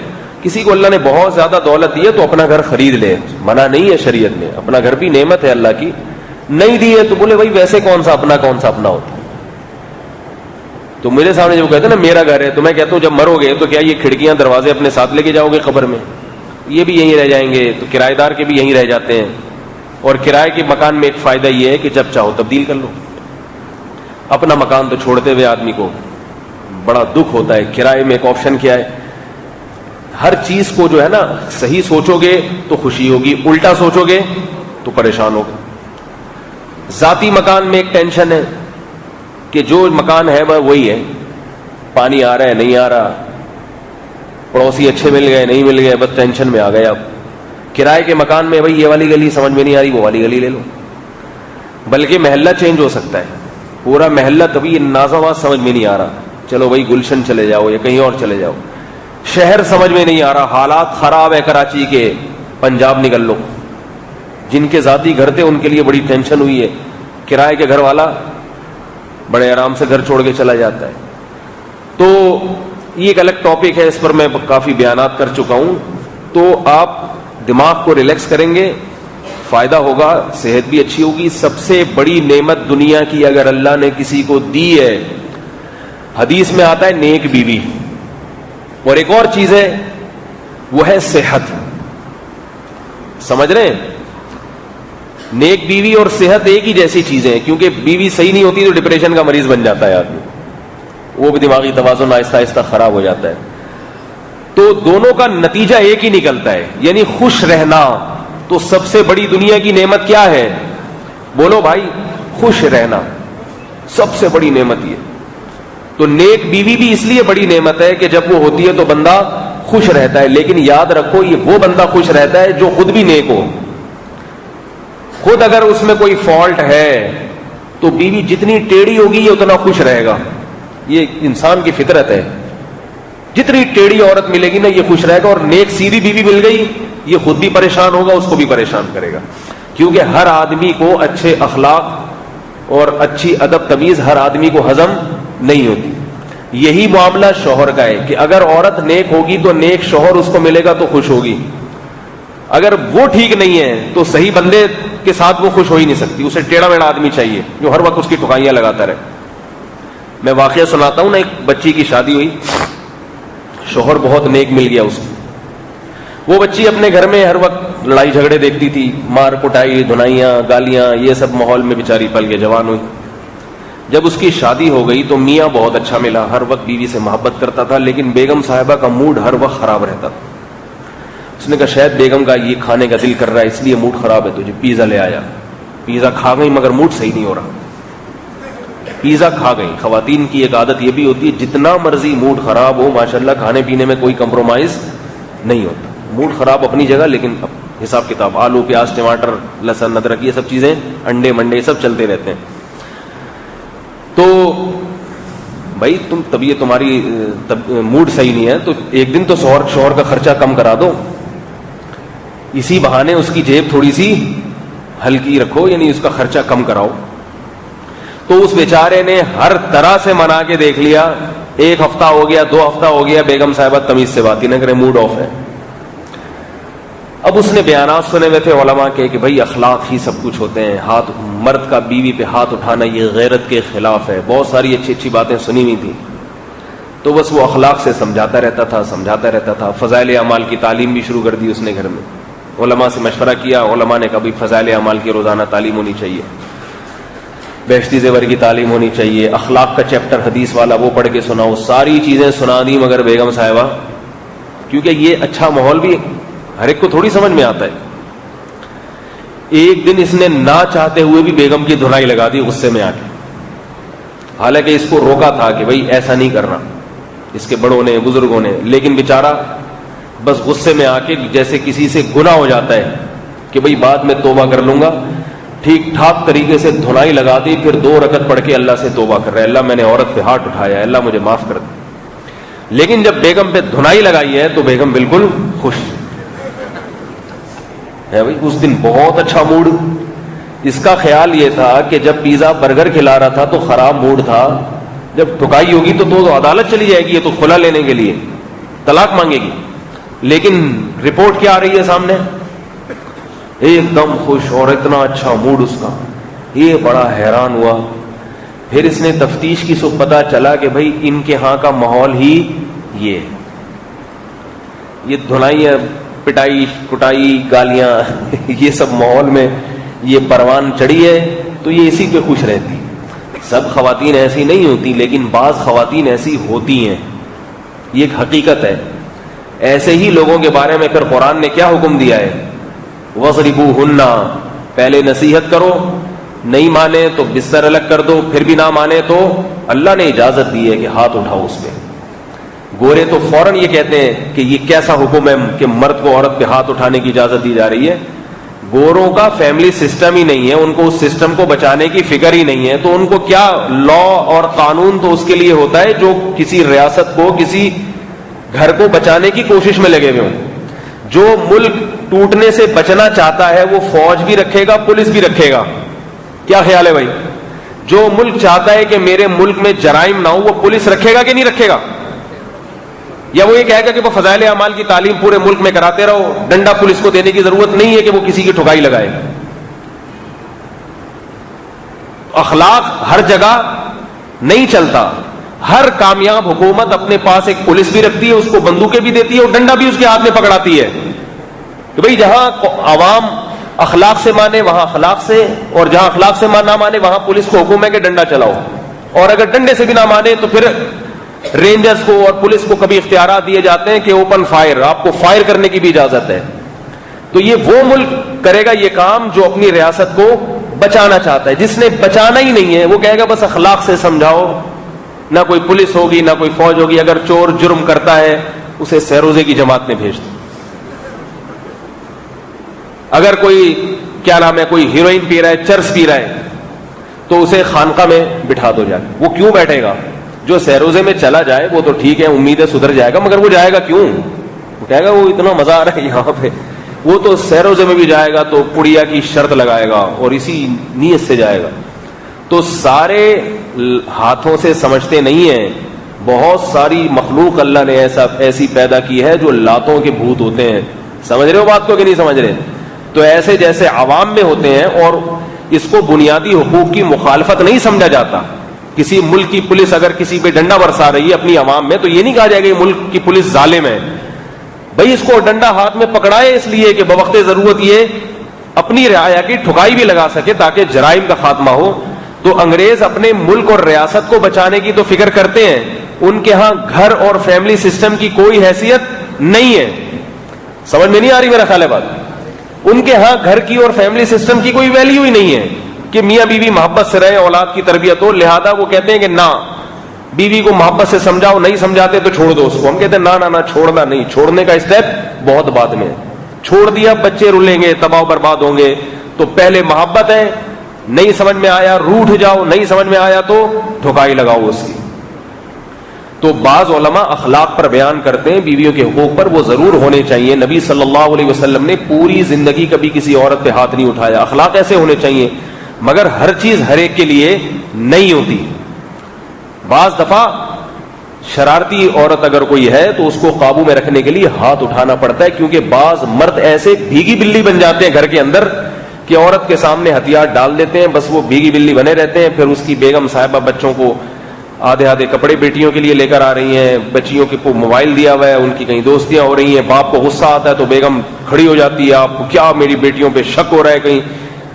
کسی کو اللہ نے بہت زیادہ دولت دی ہے تو اپنا گھر خرید لے, منع نہیں ہے شریعت میں, اپنا گھر بھی نعمت ہے اللہ کی. نہیں دی ہے تو بولے بھائی ویسے کون سا اپنا ہوتا. تو میرے سامنے جب کہتے ہیں نا میرا گھر ہے, تو میں کہتا ہوں جب مرو گے تو کیا یہ کھڑکیاں دروازے اپنے ساتھ لے کے جاؤ گے قبر میں؟ یہ بھی یہیں رہ جائیں گے. تو کرایہ دار کے بھی یہیں رہ جاتے ہیں. اور کرائے کے مکان میں ایک فائدہ یہ ہے کہ جب چاہو تبدیل کر لو. اپنا مکان تو چھوڑتے ہوئے آدمی کو بڑا دکھ ہوتا ہے. کرائے میں ایک آپشن کیا ہے, ہر چیز کو جو ہے نا صحیح سوچو گے تو خوشی ہوگی, الٹا سوچو گے تو پریشان ہوگا. ذاتی مکان میں ایک ٹینشن ہے کہ جو مکان ہے وہ وہی ہے, پانی آ رہا ہے نہیں آ رہا, پڑوسی اچھے مل گئے نہیں مل گئے, بس ٹینشن میں آ گئے. اب کرائے کے مکان میں بھائی یہ والی گلی سمجھ میں نہیں آ رہی, وہ والی گلی لے لو. بلکہ محلہ چینج ہو سکتا ہے, پورا محلہ کبھی نازاواز سمجھ میں نہیں آ رہا, چلو بھائی گلشن چلے جاؤ یا کہیں اور چلے جاؤ. شہر سمجھ میں نہیں آ رہا, حالات خراب ہے کراچی کے, پنجاب نکل لو. جن کے ذاتی گھر تھے ان کے لیے بڑی ٹینشن ہوئی ہے, کرائے کے گھر والا بڑے آرام سے گھر چھوڑ کے چلا جاتا ہے. تو یہ ایک الگ ٹاپک ہے, اس پر میں کافی بیانات کر چکا ہوں. تو آپ دماغ کو ریلیکس کریں گے, فائدہ ہوگا, صحت بھی اچھی ہوگی. سب سے بڑی نعمت دنیا کی اگر اللہ نے کسی کو دی ہے, حدیث میں آتا ہے نیک بیوی, اور ایک اور چیز ہے وہ ہے صحت. سمجھ رہے ہیں؟ نیک بیوی اور صحت ایک ہی جیسی چیزیں ہیں, کیونکہ بیوی صحیح نہیں ہوتی تو ڈپریشن کا مریض بن جاتا ہے آدمی, وہ بھی دماغی توازن آہستہ آہستہ خراب ہو جاتا ہے. تو دونوں کا نتیجہ ایک ہی نکلتا ہے, یعنی خوش رہنا. تو سب سے بڑی دنیا کی نعمت کیا ہے؟ بولو بھائی, خوش رہنا سب سے بڑی نعمت یہ. تو نیک بیوی بھی اس لیے بڑی نعمت ہے کہ جب وہ ہوتی ہے تو بندہ خوش رہتا ہے. لیکن یاد رکھو یہ وہ بندہ خوش رہتا ہے جو خود بھی نیک ہو. خود اگر اس میں کوئی فالٹ ہے تو بیوی جتنی ٹیڑھی ہوگی یہ اتنا خوش رہے گا. یہ انسان کی فطرت ہے, جتنی ٹیڑھی عورت ملے گی نا یہ خوش رہے گا. اور نیک سیدھی بیوی مل گئی یہ خود بھی پریشان ہوگا, اس کو بھی پریشان کرے گا. کیونکہ ہر آدمی کو اچھے اخلاق اور اچھی ادب تمیز ہر آدمی کو ہضم نہیں ہوتی. یہی معاملہ شوہر کا ہے کہ اگر عورت نیک ہوگی تو نیک شوہر اس کو ملے گا تو خوش ہوگی. اگر وہ ٹھیک نہیں ہے تو صحیح بندے کے ساتھ وہ خوش ہو ہی نہیں سکتی. اسے ٹیڑھا میڑھا آدمی چاہیے جو ہر وقت اس کی ٹھکائیاں لگاتا رہے. میں واقعہ سناتا ہوں نا, ایک بچی کی شادی ہوئی, شوہر بہت نیک مل گیا اس کو. وہ بچی اپنے گھر میں ہر وقت لڑائی جھگڑے دیکھتی تھی, مار کٹائی, دھنائیاں, گالیاں, یہ سب ماحول میں بیچاری پل کے جوان ہوئی. جب اس کی شادی ہو گئی تو میاں بہت اچھا ملا, ہر وقت بیوی سے محبت کرتا تھا, لیکن بیگم صاحبہ کا موڈ ہر وقت خراب رہتا تھا. اس نے کہا شاید بیگم کا یہ کھانے کا دل کر رہا ہے اس لیے موڈ خراب ہے, تو جو پیزا لے آیا. پیزا کھا گئی مگر موڈ صحیح نہیں ہو رہا. پیزا کھا گئی. خواتین کی ایک عادت یہ بھی ہوتی ہے جتنا مرضی موڈ خراب ہو ماشاءاللہ کھانے پینے میں کوئی کمپرومائز نہیں ہوتا. موڈ خراب اپنی جگہ, لیکن حساب کتاب آلو پیاز ٹماٹر لہسن ادرک یہ سب چیزیں, انڈے منڈے سب چلتے رہتے ہیں. تو بھائی تم طبیعت تمہاری موڈ صحیح نہیں ہے تو ایک دن تو شوہر کا خرچہ کم کرا دو, اسی بہانے اس کی جیب تھوڑی سی ہلکی رکھو, یعنی اس کا خرچہ کم کراؤ. تو اس بیچارے نے ہر طرح سے منا کے دیکھ لیا. 1 ہفتہ ہو گیا, 2 ہفتہ ہو گیا, بیگم صاحبہ تمیز سے بات ہی نہ کرے, موڈ آف ہے. اب اس نے بیانات سنے ہوئے تھے علماء کے کہ بھائی اخلاق ہی سب کچھ ہوتے ہیں, ہاتھ مرد کا بیوی پہ ہاتھ اٹھانا یہ غیرت کے خلاف ہے, بہت ساری اچھی اچھی باتیں سنی ہوئی تھی. تو بس وہ اخلاق سے سمجھاتا رہتا تھا. فضائل اعمال کی تعلیم بھی شروع کر دی اس نے گھر میں. علماء سے مشورہ کیا, علماء نے کہا بھی فضائل اعمال کی روزانہ تعلیم ہونی چاہیے, بہشتی زیور کی تعلیم ہونی چاہیے, اخلاق کا چیپٹر حدیث والا وہ پڑھ کے سناؤ. ساری چیزیں سنا دی مگر بیگم صاحبہ, کیونکہ یہ اچھا ماحول بھی ہر ایک کو تھوڑی سمجھ میں آتا ہے. ایک دن اس نے نہ چاہتے ہوئے بھی بیگم کی دھنائی لگا دی غصے میں آ کے. حالانکہ اس کو روکا تھا کہ بھائی ایسا نہیں کرنا، اس کے بڑوں نے بزرگوں نے، لیکن بیچارہ بس غصے میں آ کے جیسے کسی سے گناہ ہو جاتا ہے کہ بھئی بعد میں توبہ کر لوں گا، ٹھیک ٹھاک طریقے سے دھنائی لگا دی، پھر 2 رکعت پڑھ کے اللہ سے توبہ کر رہا ہے، اللہ میں نے عورت پہ ہاتھ اٹھایا ہے، اللہ مجھے معاف کر دے۔ لیکن جب بیگم پہ دھنائی لگائی ہے تو بیگم بالکل خوش ہے بھائی، اس دن بہت اچھا موڈ۔ اس کا خیال یہ تھا کہ جب پیزا برگر کھلا رہا تھا تو خراب موڈ تھا، جب ٹھکائی ہوگی تو عدالت چلی جائے گی، یہ تو کھلا لینے کے لیے طلاق مانگے گی، لیکن رپورٹ کیا آ رہی ہے سامنے؟ ایک دم خوش اور اتنا اچھا موڈ اس کا، یہ بڑا حیران ہوا۔ پھر اس نے تفتیش کی سو پتا چلا کہ بھائی ان کے ہاں کا ماحول ہی یہ دھنائی، پٹائی کٹائی گالیاں یہ سب ماحول میں یہ پروان چڑھی ہے، تو یہ اسی پہ خوش رہتی۔ سب خواتین ایسی نہیں ہوتی، لیکن بعض خواتین ایسی ہوتی ہیں، یہ ایک حقیقت ہے۔ ایسے ہی لوگوں کے بارے میں پھر قرآن نے کیا حکم دیا ہے؟ وَضْرِبُوهُنَّ، پہلے نصیحت کرو، نہیں مانے تو بستر الگ کر دو، پھر بھی نہ مانے تو اللہ نے اجازت دی ہے کہ ہاتھ اٹھاؤ اس پہ۔ گورے تو فوراً یہ کہتے ہیں کہ یہ کیسا حکم ہے کہ مرد کو عورت پہ ہاتھ اٹھانے کی اجازت دی جا رہی ہے۔ گوروں کا فیملی سسٹم ہی نہیں ہے، ان کو اس سسٹم کو بچانے کی فکر ہی نہیں ہے، تو ان کو کیا لا اور قانون تو اس کے لیے ہوتا ہے جو کسی ریاست کو، کسی گھر کو بچانے کی کوشش میں لگے ہوئے ہوں۔ جو ملک ٹوٹنے سے بچنا چاہتا ہے وہ فوج بھی رکھے گا، پولیس بھی رکھے گا۔ کیا خیال ہے بھائی؟ جو ملک چاہتا ہے کہ میرے ملک میں جرائم نہ ہو، وہ پولیس رکھے گا کہ نہیں رکھے گا؟ یا وہ یہ کہے گا کہ وہ فضائل اعمال کی تعلیم پورے ملک میں کراتے رہو، ڈنڈا پولیس کو دینے کی ضرورت نہیں ہے کہ وہ کسی کی ٹھکائی لگائے۔ اخلاق ہر جگہ نہیں چلتا۔ ہر کامیاب حکومت اپنے پاس ایک پولیس بھی رکھتی ہے، اس کو بندوقیں بھی دیتی ہے اور ڈنڈا بھی اس کے ہاتھ میں پکڑاتی ہے کہ بھئی جہاں عوام اخلاق سے مانے وہاں اخلاق سے، اور جہاں اخلاق سے نہ مانے وہاں پولیس کو حکم ہے کہ ڈنڈا چلاؤ، اور اگر ڈنڈے سے بھی نہ مانے تو پھر رینجرز کو اور پولیس کو کبھی اختیارات دیے جاتے ہیں کہ اوپن فائر، آپ کو فائر کرنے کی بھی اجازت ہے۔ تو یہ وہ ملک کرے گا یہ کام جو اپنی ریاست کو بچانا چاہتا ہے۔ جس نے بچانا ہی نہیں ہے وہ کہے گا بس اخلاق سے سمجھاؤ، نہ کوئی پولیس ہوگی نہ کوئی فوج ہوگی، اگر چور جرم کرتا ہے اسے سہروزے کی جماعت میں بھیج دو، اگر کوئی کیا نام ہے کوئی ہیروئن پی رہا ہے، چرس پی رہا ہے، تو اسے خانقاہ میں بٹھا دو جا کے۔ وہ کیوں بیٹھے گا؟ جو سہروزے میں چلا جائے وہ تو ٹھیک ہے، امید ہے سدھر جائے گا، مگر وہ جائے گا کیوں؟ وہ کہے گا وہ اتنا مزہ آ رہا ہے یہاں پہ، وہ تو سہروزے میں بھی جائے گا تو پڑیا کی شرط لگائے گا اور اسی نیت سے جائے گا۔ تو سارے ہاتھوں سے سمجھتے نہیں ہیں، بہت ساری مخلوق اللہ نے ایسی پیدا کی ہے جو لاتوں کے بھوت ہوتے ہیں۔ سمجھ رہے ہو بات کو کہ نہیں سمجھ رہے؟ تو ایسے جیسے عوام میں ہوتے ہیں، اور اس کو بنیادی حقوق کی مخالفت نہیں سمجھا جاتا۔ کسی ملک کی پولیس اگر کسی پہ ڈنڈا برسا رہی ہے اپنی عوام میں، تو یہ نہیں کہا جائے گا کہ ملک کی پولیس ظالم ہے، بھئی اس کو ڈنڈا ہاتھ میں پکڑائے اس لیے کہ بوقت ضرورت یہ اپنی رعایا کی ٹھکائی بھی لگا سکے تاکہ جرائم کا خاتمہ ہو۔ تو انگریز اپنے ملک اور ریاست کو بچانے کی تو فکر کرتے ہیں، ان کے ہاں گھر اور فیملی سسٹم کی کوئی حیثیت نہیں ہے۔ سمجھ میں نہیں آ رہی میرا خیال ہے بات؟ ان کے ہاں گھر کی اور فیملی سسٹم کی کوئی ویلیو ہی نہیں ہے کہ میاں بیوی محبت سے رہے، اولاد کی تربیت ہو، لہذا وہ کہتے ہیں کہ نہ، بیوی کو محبت سے سمجھاؤ، نہیں سمجھاتے تو چھوڑ دو اس کو۔ ہم کہتے ہیں نہ چھوڑنا نہیں، چھوڑنے کا اسٹیپ بہت بعد میں، چھوڑ دیا بچے رولیں گے، تباہ و برباد ہوں گے۔ تو پہلے محبت ہے، نہیں سمجھ میں آیا روٹھ جاؤ، نہیں سمجھ میں آیا تو ٹھکائی لگاؤ اس کی۔ تو بعض علماء اخلاق پر بیان کرتے ہیں، بیویوں کے حقوق پر، وہ ضرور ہونے چاہیے۔ نبی صلی اللہ علیہ وسلم نے پوری زندگی کبھی کسی عورت پہ ہاتھ نہیں اٹھایا۔ اخلاق ایسے ہونے چاہیے، مگر ہر چیز ہر ایک کے لیے نہیں ہوتی۔ بعض دفعہ شرارتی عورت اگر کوئی ہے تو اس کو قابو میں رکھنے کے لیے ہاتھ اٹھانا پڑتا ہے، کیونکہ بعض مرد ایسے بھیگی بلی بن جاتے ہیں گھر کے اندر کہ عورت کے سامنے ہتھیار ڈال دیتے ہیں، بس وہ بھیگی بلی بنے رہتے ہیں۔ پھر اس کی بیگم صاحبہ بچوں کو آدھے کپڑے بیٹیوں کے لیے لے کر آ رہی ہیں، بچیوں کے کو موبائل دیا ہوا ہے، ان کی کہیں دوستیاں ہو رہی ہیں، باپ کو غصہ آتا ہے تو بیگم کھڑی ہو جاتی ہے، آپ کو کیا میری بیٹیوں پہ شک ہو رہا ہے، کہیں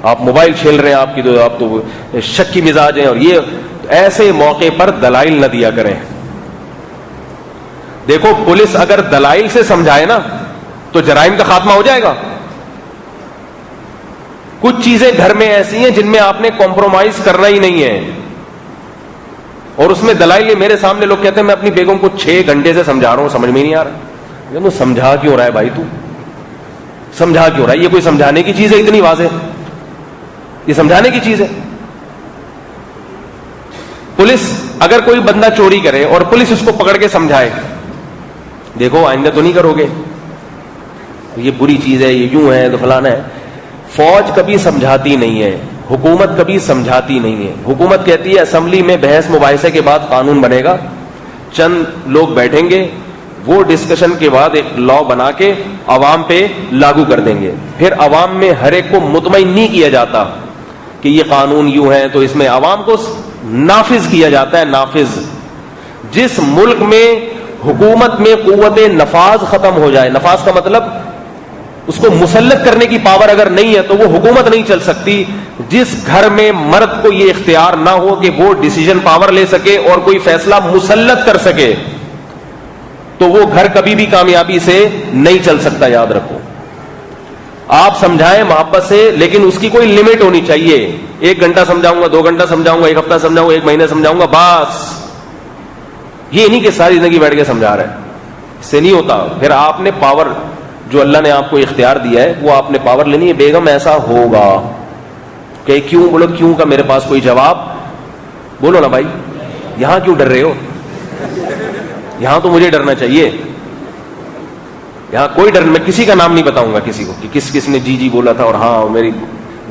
آپ موبائل چھیل رہے ہیں، آپ تو شک کی مزاج ہیں۔ اور یہ ایسے موقع پر دلائل نہ دیا کریں۔ دیکھو پولیس اگر دلائل سے سمجھائے نا تو جرائم کا خاتمہ ہو جائے گا۔ کچھ چیزیں گھر میں ایسی ہیں جن میں آپ نے کمپرومائز کرنا ہی نہیں ہے۔ اور اس میں دلائل میرے سامنے لوگ کہتے ہیں میں اپنی بیگم کو 6 گھنٹے سے سمجھا رہا ہوں, سمجھ میں نہیں آ رہا. تو سمجھا کیوں رہا ہے بھائی, تو سمجھا کیوں رہا ہے؟ یہ کوئی سمجھانے کی چیز ہے اتنی واضح؟ یہ سمجھانے کی چیز ہے؟ پولیس اگر کوئی بندہ چوری کرے اور پولیس اس کو پکڑ کے سمجھائے, دیکھو آئندہ تو نہیں کرو گے, یہ بری چیز ہے, یہ یوں ہے تو فلانا ہے. فوج کبھی سمجھاتی نہیں ہے, حکومت کبھی سمجھاتی نہیں ہے. حکومت کہتی ہے اسمبلی میں بحث مباحثے کے بعد قانون بنے گا, چند لوگ بیٹھیں گے, وہ ڈسکشن کے بعد ایک لا بنا کے عوام پہ لاگو کر دیں گے. پھر عوام میں ہر ایک کو مطمئن نہیں کیا جاتا کہ یہ قانون یوں ہے, تو اس میں عوام کو نافذ کیا جاتا ہے. نافذ, جس ملک میں حکومت میں قوت نفاذ ختم ہو جائے, نفاذ کا مطلب اس کو مسلط کرنے کی پاور اگر نہیں ہے تو وہ حکومت نہیں چل سکتی. جس گھر میں مرد کو یہ اختیار نہ ہو کہ وہ ڈیسیجن پاور لے سکے اور کوئی فیصلہ مسلط کر سکے, تو وہ گھر کبھی بھی کامیابی سے نہیں چل سکتا. یاد رکھو, آپ سمجھائیں محبت سے, لیکن اس کی کوئی لمٹ ہونی چاہیے. 1 گھنٹہ سمجھاؤں گا, 2 گھنٹہ سمجھاؤں گا, 1 ہفتہ سمجھاؤں گا, 1 مہینہ سمجھاؤں گا, بس. یہ نہیں کہ ساری زندگی بیٹھ کے سمجھا رہا ہے, اس سے نہیں ہوتا. پھر آپ نے پاور جو اللہ نے آپ کو اختیار دیا ہے وہ آپ نے پاور لینی ہے. بیگم ایسا ہوگا کہ کیوں, بولو کیوں کا میرے پاس کوئی جواب بولو نا بھائی. یہاں کیوں ڈر رہے ہو؟ یہاں تو مجھے ڈرنا چاہیے. یہاں کوئی ڈر, میں کسی کا نام نہیں بتاؤں گا کسی کو کہ کس کس نے جی جی بولا تھا اور ہاں میری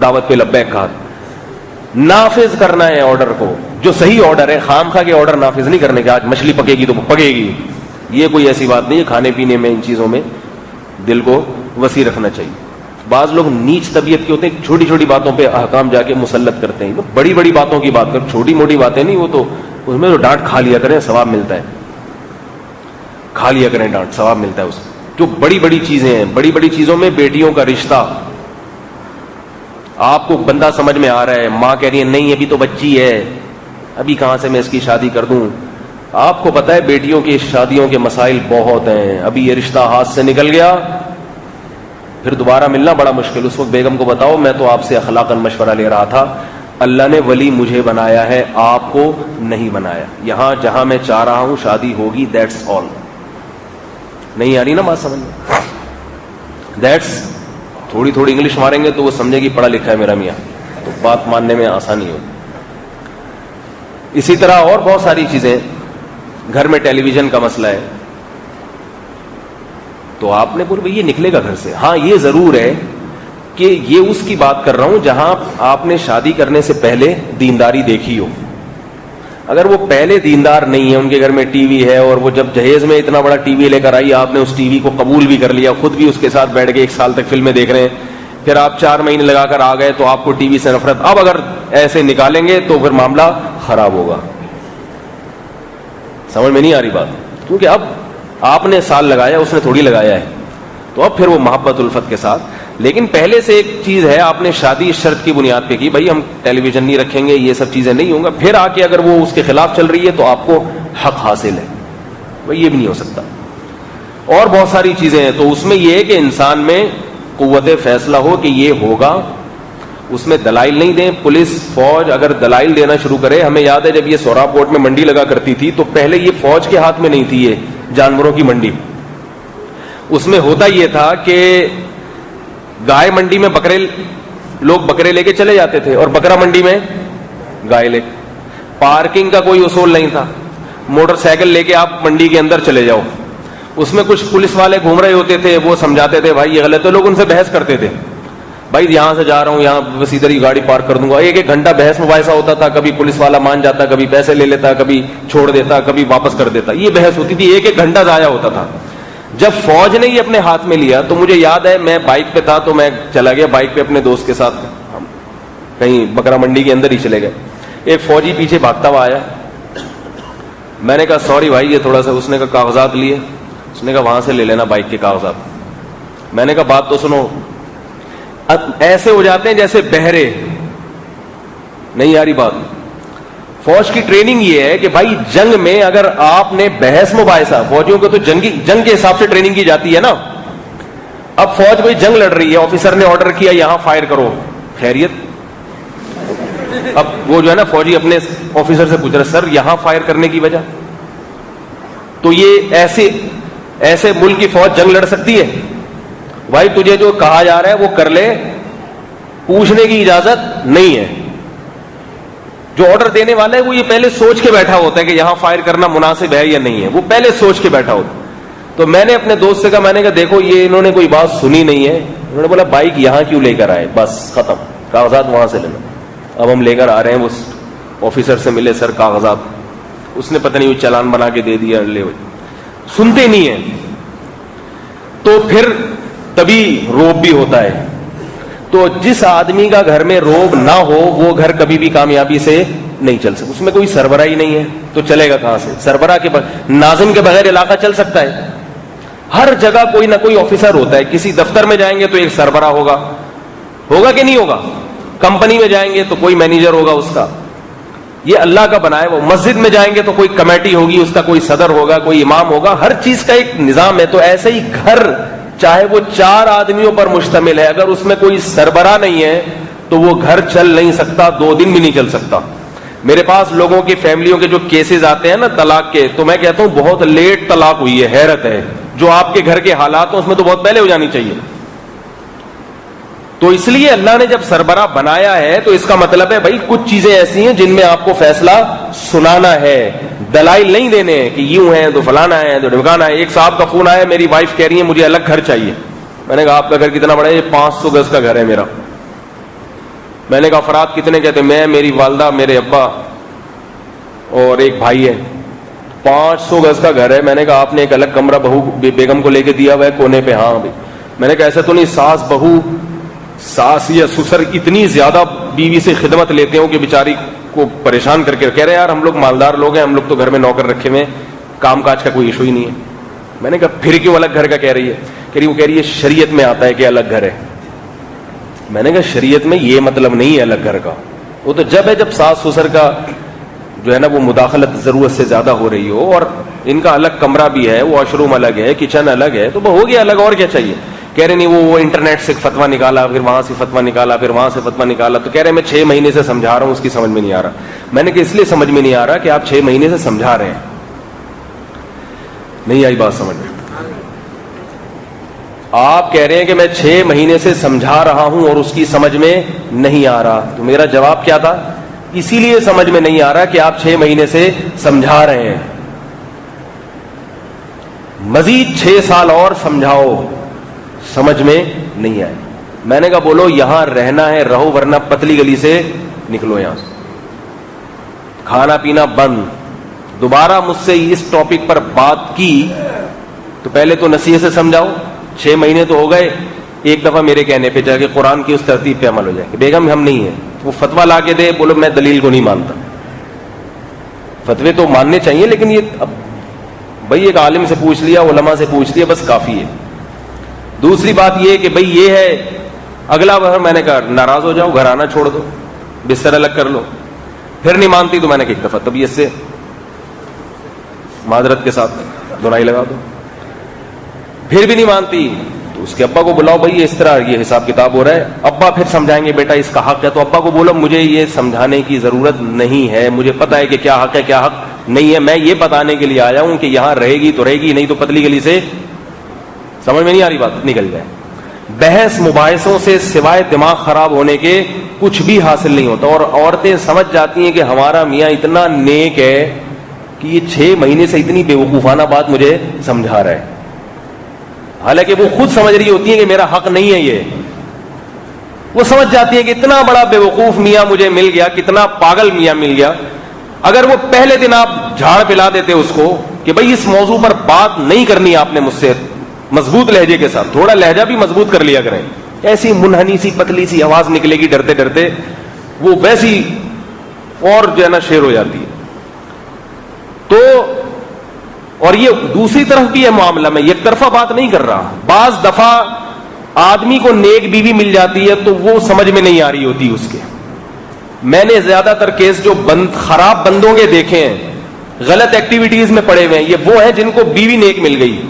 دعوت پہ لبیک کہا. نافذ کرنا ہے آرڈر کو, جو صحیح آرڈر ہے. خام خواہ کے آرڈر نافذ نہیں کرنے کے, آج مچھلی پکے گی تو پکے گی, یہ کوئی ایسی بات نہیں ہے. کھانے پینے میں ان چیزوں میں دل کو وسیع رکھنا چاہیے. بعض لوگ نیچ طبیعت کے ہوتے ہیں, چھوٹی چھوٹی باتوں پہ احکام جا کے مسلط کرتے ہیں. بڑی بڑی باتوں کی بات کر, چھوٹی موٹی باتیں نہیں, وہ تو اس میں تو ڈانٹ کھا لیا کریں, ثواب ملتا ہے. کھا لیا کریں ڈانٹ, ثواب ملتا ہے اس میں. جو بڑی بڑی چیزیں ہیں, بڑی بڑی چیزوں میں بیٹیوں کا رشتہ, آپ کو بندہ سمجھ میں آ رہا ہے, ماں کہہ رہی ہے نہیں ابھی تو بچی ہے, ابھی کہاں سے میں اس کی شادی کر دوں. آپ کو پتا ہے بیٹیوں کی شادیوں کے مسائل بہت ہیں. ابھی یہ رشتہ ہاتھ سے نکل گیا, پھر دوبارہ ملنا بڑا مشکل. اس وقت بیگم کو بتاؤ میں تو آپ سے اخلاقاً مشورہ لے رہا تھا, اللہ نے ولی مجھے بنایا ہے, آپ کو نہیں بنایا. یہاں جہاں میں چاہ رہا ہوں شادی ہوگی, دیٹس آل. نہیں آ رہی نا بات سمجھ میں؟ دیٹس, تھوڑی تھوڑی انگلش ماریں گے تو وہ سمجھے گی پڑھا لکھا ہے میرا میاں, تو بات ماننے میں آسانی ہوگی. اسی طرح اور بہت ساری چیزیں. گھر میں ٹیلی ویژن کا مسئلہ ہے, تو آپ نے بولے یہ نکلے گا گھر سے. ہاں یہ ضرور ہے کہ یہ اس کی بات کر رہا ہوں جہاں آپ نے شادی کرنے سے پہلے دینداری دیکھی ہو. اگر وہ پہلے دیندار نہیں ہے, ان کے گھر میں ٹی وی ہے, اور وہ جب جہیز میں اتنا بڑا ٹی وی لے کر آئی, آپ نے اس ٹی وی کو قبول بھی کر لیا, خود بھی اس کے ساتھ بیٹھ کے 1 سال تک فلمیں دیکھ رہے ہیں, پھر آپ 4 مہینے لگا کر آ گئے, تو آپ کو ٹی وی سے نفرت. اب اگر ایسے نکالیں گے تو پھر معاملہ خراب ہوگا. سمجھ میں نہیں آ رہی بات, کیونکہ اب آپ نے سال لگایا, اس نے تھوڑی لگایا ہے, تو اب پھر وہ محبت الفت کے ساتھ. لیکن پہلے سے ایک چیز ہے, آپ نے شادی اس شرط کی بنیاد پہ کی, بھائی ہم ٹیلی ویژن نہیں رکھیں گے, یہ سب چیزیں نہیں ہوں گا. پھر آ کے اگر وہ اس کے خلاف چل رہی ہے تو آپ کو حق حاصل ہے, بھائی یہ بھی نہیں ہو سکتا. اور بہت ساری چیزیں ہیں. تو اس میں یہ ہے کہ انسان میں قوت فیصلہ ہو کہ یہ ہوگا, اس میں دلائل نہیں دیں. پولیس فوج اگر دلائل دینا شروع کرے, ہمیں یاد ہے جب یہ سوراپ کوٹ میں منڈی لگا کرتی تھی تو پہلے یہ فوج کے ہاتھ میں نہیں تھی, یہ جانوروں کی منڈی. اس میں ہوتا یہ تھا کہ گائے منڈی میں لوگ بکرے لے کے چلے جاتے تھے, اور بکرا منڈی میں گائے لے. پارکنگ کا کوئی اصول نہیں تھا, موٹر سائیکل لے کے آپ منڈی کے اندر چلے جاؤ. اس میں کچھ پولیس والے گھوم رہے ہوتے تھے, وہ سمجھاتے تھے بھائی یہ غلط ہے, لوگ ان سے بحث کرتے تھے, بھائی یہاں سے جا رہا ہوں, یہاں بس ادھر ہی گاڑی پارک کر دوں گا. 1 گھنٹہ بحث مباحثہ ہوتا تھا, کبھی پولیس والا مان جاتا, کبھی پیسے لے لیتا, کبھی چھوڑ دیتا, کبھی واپس کر دیتا. یہ بحث ہوتی تھی, 1 گھنٹہ ضائع ہوتا تھا. جب فوج نے یہ اپنے ہاتھ میں لیا تو مجھے یاد ہے میں بائک پہ تھا, تو میں چلا گیا بائک پہ اپنے دوست کے ساتھ, ہم کہیں بکرا منڈی کے اندر ہی چلے گئے. ایک فوجی پیچھے بھاگتا ہوا آیا, میں نے کہا سوری بھائی یہ تھوڑا سا, اس نے کہا کاغذات لیے, اس نے کہا وہاں سے لے لینا بائک کے کاغذات. میں نے کہا بات تو سنو. ایسے ہو جاتے ہیں جیسے بہرے, نہیں آ رہی بات. فوج کی ٹریننگ یہ ہے کہ بھائی جنگ میں اگر آپ نے بحث مباحثہ, فوجیوں کو تو جنگ کے حساب سے ٹریننگ کی جاتی ہے نا. اب فوج کوئی جنگ لڑ رہی ہے, آفیسر نے آرڈر کیا یہاں فائر کرو, خیریت اب وہ جو ہے نا فوجی اپنے آفیسر سے پوچھ رہا سر یہاں فائر کرنے کی وجہ؟ تو یہ ایسے ملک کی فوج جنگ لڑ سکتی ہے؟ بھائی تجھے جو کہا جا رہا ہے وہ کر لے، پوچھنے کی اجازت نہیں ہے. جو آرڈر دینے والا ہے وہ یہ پہلے سوچ کے بیٹھا ہوتا ہے کہ یہاں فائر کرنا مناسب ہے یا نہیں ہے، وہ پہلے سوچ کے بیٹھا ہوتا ہے. تو میں نے اپنے دوست سے کہا، میں نے کہا دیکھو یہ انہوں نے کوئی بات سنی نہیں ہے. انہوں نے بولا بائک یہاں کیوں لے کر آئے؟ بس ختم، کاغذات وہاں سے لینا. اب ہم لے کر آ رہے ہیں، اس آفیسر سے ملے، سر کاغذات. اس نے پتہ نہیں وہ چالان بنا کے دے دیا. لے سنتے نہیں ہیں تو پھر تبھی روب بھی ہوتا ہے. تو جس آدمی کا گھر میں روب نہ ہو وہ گھر کبھی بھی کامیابی سے نہیں چل سکتا. اس میں کوئی سربراہ ہی نہیں ہے تو چلے گا کہاں سے؟ سربراہ کے ناظم کے بغیر علاقہ چل سکتا ہے؟ ہر جگہ کوئی نہ کوئی آفیسر ہوتا ہے. کسی دفتر میں جائیں گے تو ایک سربراہ ہوگا کہ نہیں ہوگا؟ کمپنی میں جائیں گے تو کوئی مینیجر ہوگا اس کا. یہ اللہ کا بنایا. وہ مسجد میں جائیں گے تو کوئی کمیٹی ہوگی، اس کا کوئی صدر ہوگا، کوئی امام ہوگا. ہر چیز کا ایک نظام ہے. تو ایسے ہی گھر چاہے وہ 4 آدمیوں پر مشتمل ہے، اگر اس میں کوئی سربراہ نہیں ہے تو وہ گھر چل نہیں سکتا، 2 دن بھی نہیں چل سکتا. میرے پاس لوگوں کی فیملیوں کے جو کیسز آتے ہیں نا طلاق کے، تو میں کہتا ہوں بہت لیٹ طلاق ہوئی ہے. حیرت ہے، جو آپ کے گھر کے حالات ہیں اس میں تو بہت پہلے ہو جانی چاہیے. تو اس لیے اللہ نے جب سربراہ بنایا ہے تو اس کا مطلب ہے بھائی کچھ چیزیں ایسی ہیں جن میں آپ کو فیصلہ سنانا ہے، دلائل نہیں دینے کہ یوں ہیں تو فلانا ہے تو ڈمکانا ہے. ایک صاحب کا فون آیا، میری وائف کہہ رہی ہے مجھے الگ گھر چاہیے. میں نے کہا آپ کا گھر کتنا بڑا ہے؟ یہ 500 گز کا گھر ہے میرا. میں نے کہا افراد کتنے؟ کہتے میں، میری والدہ، میرے ابا اور ایک بھائی ہے. 500 گز کا گھر ہے. میں نے کہا آپ نے ایک الگ کمرہ بہو بیگم کو لے کے دیا ہوا ہے کونے پہ؟ ہاں بھائی. میں نے کہا ایسا تو نہیں ساس یا سسر اتنی زیادہ بیوی سے خدمت لیتے ہو کہ بیچاری کو پریشان کر کے کہہ رہے ہیں یار ہم لوگ مالدار لوگ ہیں، ہم لوگ تو گھر میں نوکر رکھے ہوئے ہیں، کام کاج کا کوئی ایشو ہی نہیں ہے. میں نے کہا پھر کیوں الگ گھر کا کہہ رہی ہے؟ وہ کہہ رہی ہے شریعت میں آتا ہے کہ الگ گھر ہے. میں نے کہا شریعت میں یہ مطلب نہیں ہے الگ گھر کا. وہ تو جب ہے جب ساس سسر کا جو ہے نا وہ مداخلت ضرورت سے زیادہ ہو رہی ہو، اور ان کا الگ کمرہ بھی ہے، واش روم الگ ہے، کچن الگ ہے، تو وہ ہو گیا الگ، اور کیا چاہیے. کہہ رہے نہیں وہ انٹرنیٹ سے فتویٰ نکالا، پھر وہاں سے فتویٰ نکالا، پھر وہاں سے فتویٰ نکالا. تو کہہ رہے میں 6 مہینے سے سمجھا رہا ہوں، اس کی سمجھ میں نہیں آ رہا. میں نے کہا اس لیے سمجھ میں نہیں آ رہا کہ آپ 6 مہینے سے سمجھا رہے ہیں. نہیں آئی بات سمجھ میں؟ آپ کہہ رہے ہیں کہ میں 6 مہینے سے سمجھا رہا ہوں اور اس کی سمجھ میں نہیں آ رہا. تو میرا جواب کیا تھا؟ اسی لیے سمجھ میں نہیں آ رہا کہ آپ 6 مہینے سے سمجھا رہے ہیں. مزید 6 سال اور سمجھاؤ، سمجھ میں نہیں آئے. میں نے کہا بولو یہاں رہنا ہے رہو، ورنہ پتلی گلی سے نکلو. یہاں کھانا پینا بند. دوبارہ مجھ سے اس ٹاپک پر بات کی تو پہلے تو نصیحت سے سمجھاؤ. 6 مہینے تو ہو گئے، ایک دفعہ میرے کہنے پہ جا کے قرآن کی اس ترتیب پہ عمل ہو جائے کہ بیگم ہم نہیں ہیں. وہ فتویٰ لا کے دے، بولو میں دلیل کو نہیں مانتا. فتوے تو ماننے چاہیے لیکن یہ اب بھائی ایک عالم سے پوچھ لیا، علماء سے پوچھ لیا، بس کافی ہے. دوسری بات یہ کہ بھئی یہ ہے اگلا بار میں نے کہا ناراض ہو جاؤ، گھر آنا چھوڑ دو، بستر الگ کر لو. پھر نہیں مانتی تو میں نے کہا ایک دفعہ طبیعت سے معذرت کے ساتھ دھنائی لگا دو. پھر بھی نہیں مانتی تو اس کے ابا کو بلاؤ، بھائی اس طرح یہ حساب کتاب ہو رہا ہے. ابا پھر سمجھائیں گے بیٹا اس کا حق ہے. تو ابا کو بولو مجھے یہ سمجھانے کی ضرورت نہیں ہے، مجھے پتا ہے کہ کیا حق ہے کیا حق نہیں ہے. میں یہ بتانے کے لیے آیا ہوں کہ یہاں رہے گی تو رہے گی، نہیں تو پتلی گلی سے. سمجھ میں نہیں آ رہی بات؟ نکل جائے. بحث مباحثوں سے سوائے دماغ خراب ہونے کے کچھ بھی حاصل نہیں ہوتا. اور عورتیں سمجھ جاتی ہیں کہ ہمارا میاں اتنا نیک ہے کہ یہ 6 مہینے سے اتنی بیوقوفانہ بات مجھے سمجھا رہا ہے، حالانکہ وہ خود سمجھ رہی ہوتی ہیں کہ میرا حق نہیں ہے. یہ وہ سمجھ جاتی ہیں کہ اتنا بڑا بیوقوف میاں مجھے مل گیا، کتنا پاگل میاں مل گیا. اگر وہ پہلے دن آپ جھاڑ پلا دیتے اس کو کہ بھئی اس موضوع پر بات نہیں کرنی آپ نے مجھ سے، مضبوط لہجے کے ساتھ، تھوڑا لہجہ بھی مضبوط کر لیا کریں. ایسی منحنی سی پتلی سی آواز نکلے گی ڈرتے ڈرتے، وہ ویسی اور جو ہے نا شیر ہو جاتی ہے. تو اور یہ دوسری طرف بھی ہے معاملہ، میں یک طرفہ بات نہیں کر رہا. بعض دفعہ آدمی کو نیک بیوی مل جاتی ہے تو وہ سمجھ میں نہیں آ رہی ہوتی اس کے. میں نے زیادہ تر کیس جو خراب بندوں کے دیکھے ہیں، غلط ایکٹیویٹیز میں پڑے ہوئے ہیں، یہ وہ ہیں جن کو بیوی نیک مل گئی.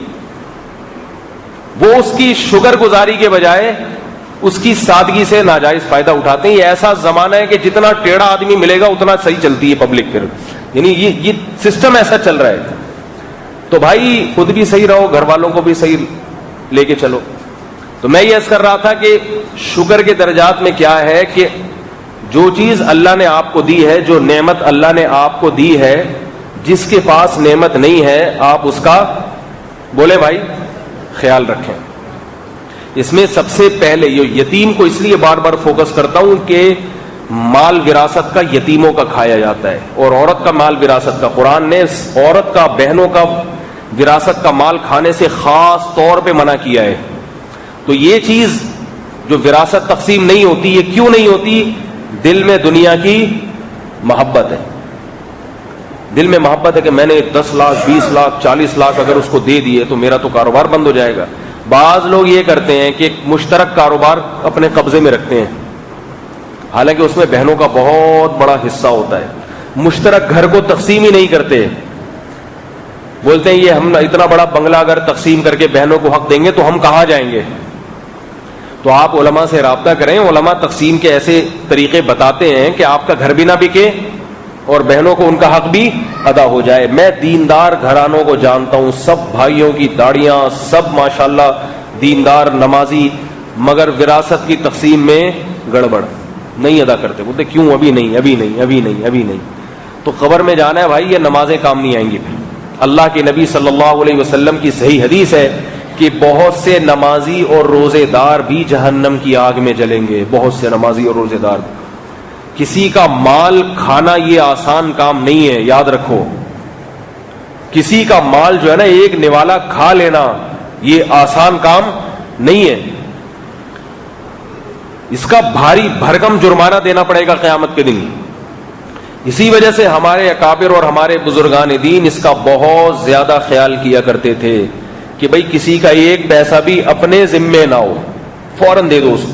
وہ اس کی شکر گزاری کے بجائے اس کی سادگی سے ناجائز فائدہ اٹھاتے ہیں. یہ ایسا زمانہ ہے کہ جتنا ٹیڑھا آدمی ملے گا اتنا صحیح چلتی ہے پبلک. پھر یعنی یہ سسٹم ایسا چل رہا ہے. تو بھائی خود بھی صحیح رہو, گھر والوں کو بھی صحیح لے کے چلو. تو میں یہ عرض کر رہا تھا کہ شکر کے درجات میں کیا ہے کہ جو چیز اللہ نے آپ کو دی ہے, جو نعمت اللہ نے آپ کو دی ہے, جس کے پاس نعمت نہیں ہے آپ اس کا بولے بھائی خیال رکھیں. اس میں سب سے پہلے یہ یتیم کو اس لیے بار بار فوکس کرتا ہوں کہ مال وراثت کا یتیموں کا کھایا جاتا ہے, اور عورت کا مال وراثت کا. قرآن نے عورت کا, بہنوں کا وراثت کا مال کھانے سے خاص طور پہ منع کیا ہے. تو یہ چیز جو وراثت تقسیم نہیں ہوتی, یہ کیوں نہیں ہوتی؟ دل میں دنیا کی محبت ہے. دل میں محبت ہے کہ میں نے 10 لاکھ 20 لاکھ 40 لاکھ اگر اس کو دے دیے تو میرا تو کاروبار بند ہو جائے گا. بعض لوگ یہ کرتے ہیں کہ مشترک کاروبار اپنے قبضے میں رکھتے ہیں, حالانکہ اس میں بہنوں کا بہت بڑا حصہ ہوتا ہے. مشترک گھر کو تقسیم ہی نہیں کرتے, بولتے ہیں یہ ہم اتنا بڑا بنگلہ اگر تقسیم کر کے بہنوں کو حق دیں گے تو ہم کہاں جائیں گے. تو آپ علماء سے رابطہ کریں, علماء تقسیم کے ایسے طریقے بتاتے ہیں کہ آپ کا گھر بھی نہ بکے اور بہنوں کو ان کا حق بھی ادا ہو جائے. میں دیندار گھرانوں کو جانتا ہوں, سب بھائیوں کی داڑیاں, سب ماشاءاللہ دیندار نمازی, مگر وراثت کی تقسیم میں گڑبڑ نہیں ادا کرتے. بولتے کیوں ابھی نہیں ابھی نہیں ابھی نہیں ابھی نہیں. تو قبر میں جانا ہے بھائی, یہ نمازیں کام نہیں آئیں گی. پھر اللہ کے نبی صلی اللہ علیہ وسلم کی صحیح حدیث ہے کہ بہت سے نمازی اور روزے دار بھی جہنم کی آگ میں جلیں گے. بہت سے نمازی اور روزے دار. کسی کا مال کھانا یہ آسان کام نہیں ہے, یاد رکھو. کسی کا مال جو ہے نا ایک نوالا کھا لینا یہ آسان کام نہیں ہے. اس کا بھاری بھرکم جرمانہ دینا پڑے گا قیامت کے دن. اسی وجہ سے ہمارے اکابر اور ہمارے بزرگان دین اس کا بہت زیادہ خیال کیا کرتے تھے کہ بھئی کسی کا ایک پیسہ بھی اپنے ذمے نہ ہو, فوراً دے دو اس کو.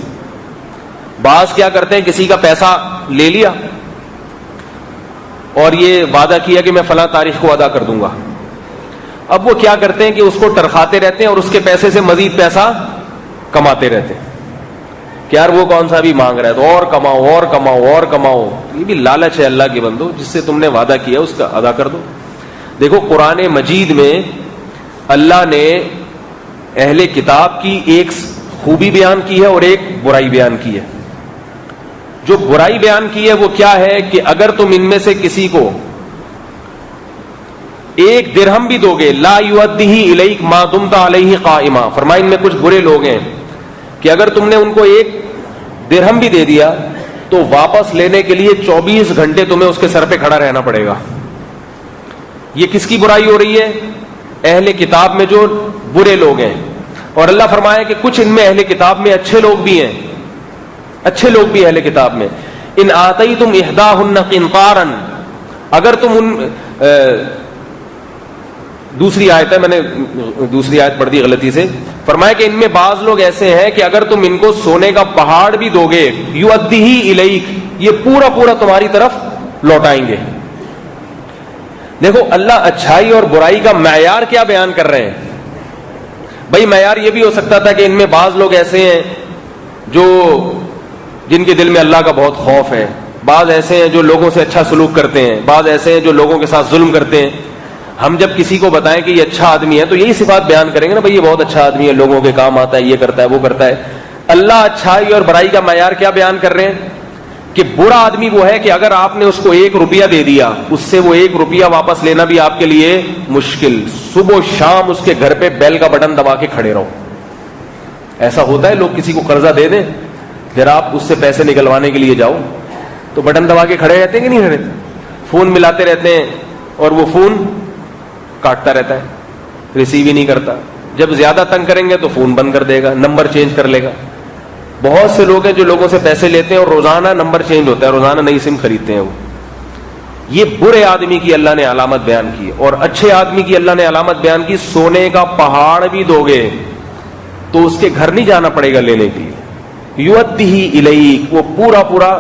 بعض کیا کرتے ہیں, کسی کا پیسہ لے لیا اور یہ وعدہ کیا کہ میں فلاں تاریخ کو ادا کر دوں گا. اب وہ کیا کرتے ہیں کہ اس کو ٹرخاتے رہتے ہیں اور اس کے پیسے سے مزید پیسہ کماتے رہتے ہیں کہ یار وہ کون سا بھی مانگ رہا ہے تو اور کماؤ اور کماؤ اور کماؤ. یہ بھی لالچ ہے اللہ کے بندو, جس سے تم نے وعدہ کیا اس کا ادا کر دو. دیکھو قرآن مجید میں اللہ نے اہل کتاب کی ایک خوبی بیان کی ہے اور ایک برائی بیان کی ہے. جو برائی بیان کی ہے وہ کیا ہے کہ اگر تم ان میں سے کسی کو 1 درہم بھی دو گے, لا یؤدیہ الیک ما دمت علیہ قائما. فرمائے ان میں کچھ برے لوگ ہیں کہ اگر تم نے ان کو 1 درہم بھی دے دیا تو واپس لینے کے لیے 24 گھنٹے تمہیں اس کے سر پہ کھڑا رہنا پڑے گا. یہ کس کی برائی ہو رہی ہے؟ اہل کتاب میں جو برے لوگ ہیں. اور اللہ فرمایا کہ کچھ ان میں اہل کتاب میں اچھے لوگ بھی ہیں, اچھے لوگ بھی اہل کتاب میں. ان آتیتم احداہن قنطارا, اگر تم ان دوسری آیت ہے, میں نے دوسری آیت پڑھ دی غلطی سے. فرمایا کہ ان میں بعض لوگ ایسے ہیں کہ اگر تم ان کو سونے کا پہاڑ بھی دو گے, یؤدیہ الیک, یہ پورا پورا تمہاری طرف لوٹائیں گے. دیکھو اللہ اچھائی اور برائی کا معیار کیا بیان کر رہے ہیں. بھائی معیار یہ بھی ہو سکتا تھا کہ ان میں بعض لوگ ایسے ہیں جو جن کے دل میں اللہ کا بہت خوف ہے, بعض ایسے ہیں جو لوگوں سے اچھا سلوک کرتے ہیں, بعض ایسے ہیں جو لوگوں کے ساتھ ظلم کرتے ہیں. ہم جب کسی کو بتائیں کہ یہ اچھا آدمی ہے تو یہی صفات بیان کریں گے نا, بھائی یہ بہت اچھا آدمی ہے, لوگوں کے کام آتا ہے, یہ کرتا ہے وہ کرتا ہے. اللہ اچھائی اور برائی کا معیار کیا بیان کر رہے ہیں کہ برا آدمی وہ ہے کہ اگر آپ نے اس کو 1 روپیہ دے دیا, اس سے وہ 1 روپیہ واپس لینا بھی آپ کے لیے مشکل. صبح و شام اس کے گھر پہ بیل کا بٹن دبا کے کھڑے رہو. ایسا ہوتا ہے لوگ کسی کو قرضہ دے دیں, ذرا آپ اس سے پیسے نکلوانے کے لیے جاؤ تو بٹن دبا کے کھڑے رہتے ہیں کہ نہیں رہتے, فون ملاتے رہتے ہیں اور وہ فون کاٹتا رہتا ہے, ریسیو ہی نہیں کرتا. جب زیادہ تنگ کریں گے تو فون بند کر دے گا, نمبر چینج کر لے گا. بہت سے لوگ ہیں جو لوگوں سے پیسے لیتے ہیں اور روزانہ نمبر چینج ہوتا ہے, روزانہ نئی سم خریدتے ہیں. وہ یہ برے آدمی کی اللہ نے علامت بیان کی. اور اچھے آدمی کی اللہ نے علامت بیان کی, سونے کا پہاڑ بھی دو گے تو اس کے گھر نہیں جانا پڑے گا لینے کے لیے. یؤدیہ الیک, وہ پورا پورا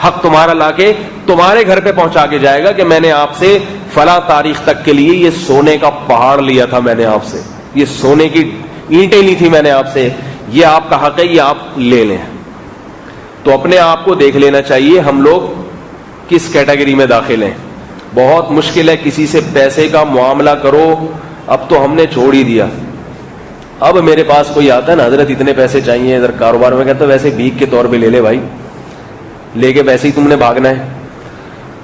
حق تمہارا لا کے تمہارے گھر پہ پہنچا کے جائے گا کہ میں نے آپ سے فلاں تاریخ تک کے لیے یہ سونے کا پہاڑ لیا تھا, میں نے آپ سے یہ سونے کی اینٹیں لی تھی, میں نے آپ سے یہ آپ کا حق ہے, یہ آپ لے لیں. تو اپنے آپ کو دیکھ لینا چاہیے ہم لوگ کس کیٹیگری میں داخل ہیں. بہت مشکل ہے کسی سے پیسے کا معاملہ کرو, اب تو ہم نے چھوڑ ہی دیا. اب میرے پاس کوئی آتا ہے نا, حضرت اتنے پیسے چاہیے ادھر کاروبار میں, کہتا ہے ویسے بھیک کے طور پہ لے لے بھائی, لے کے ویسے ہی تم نے بھاگنا ہے,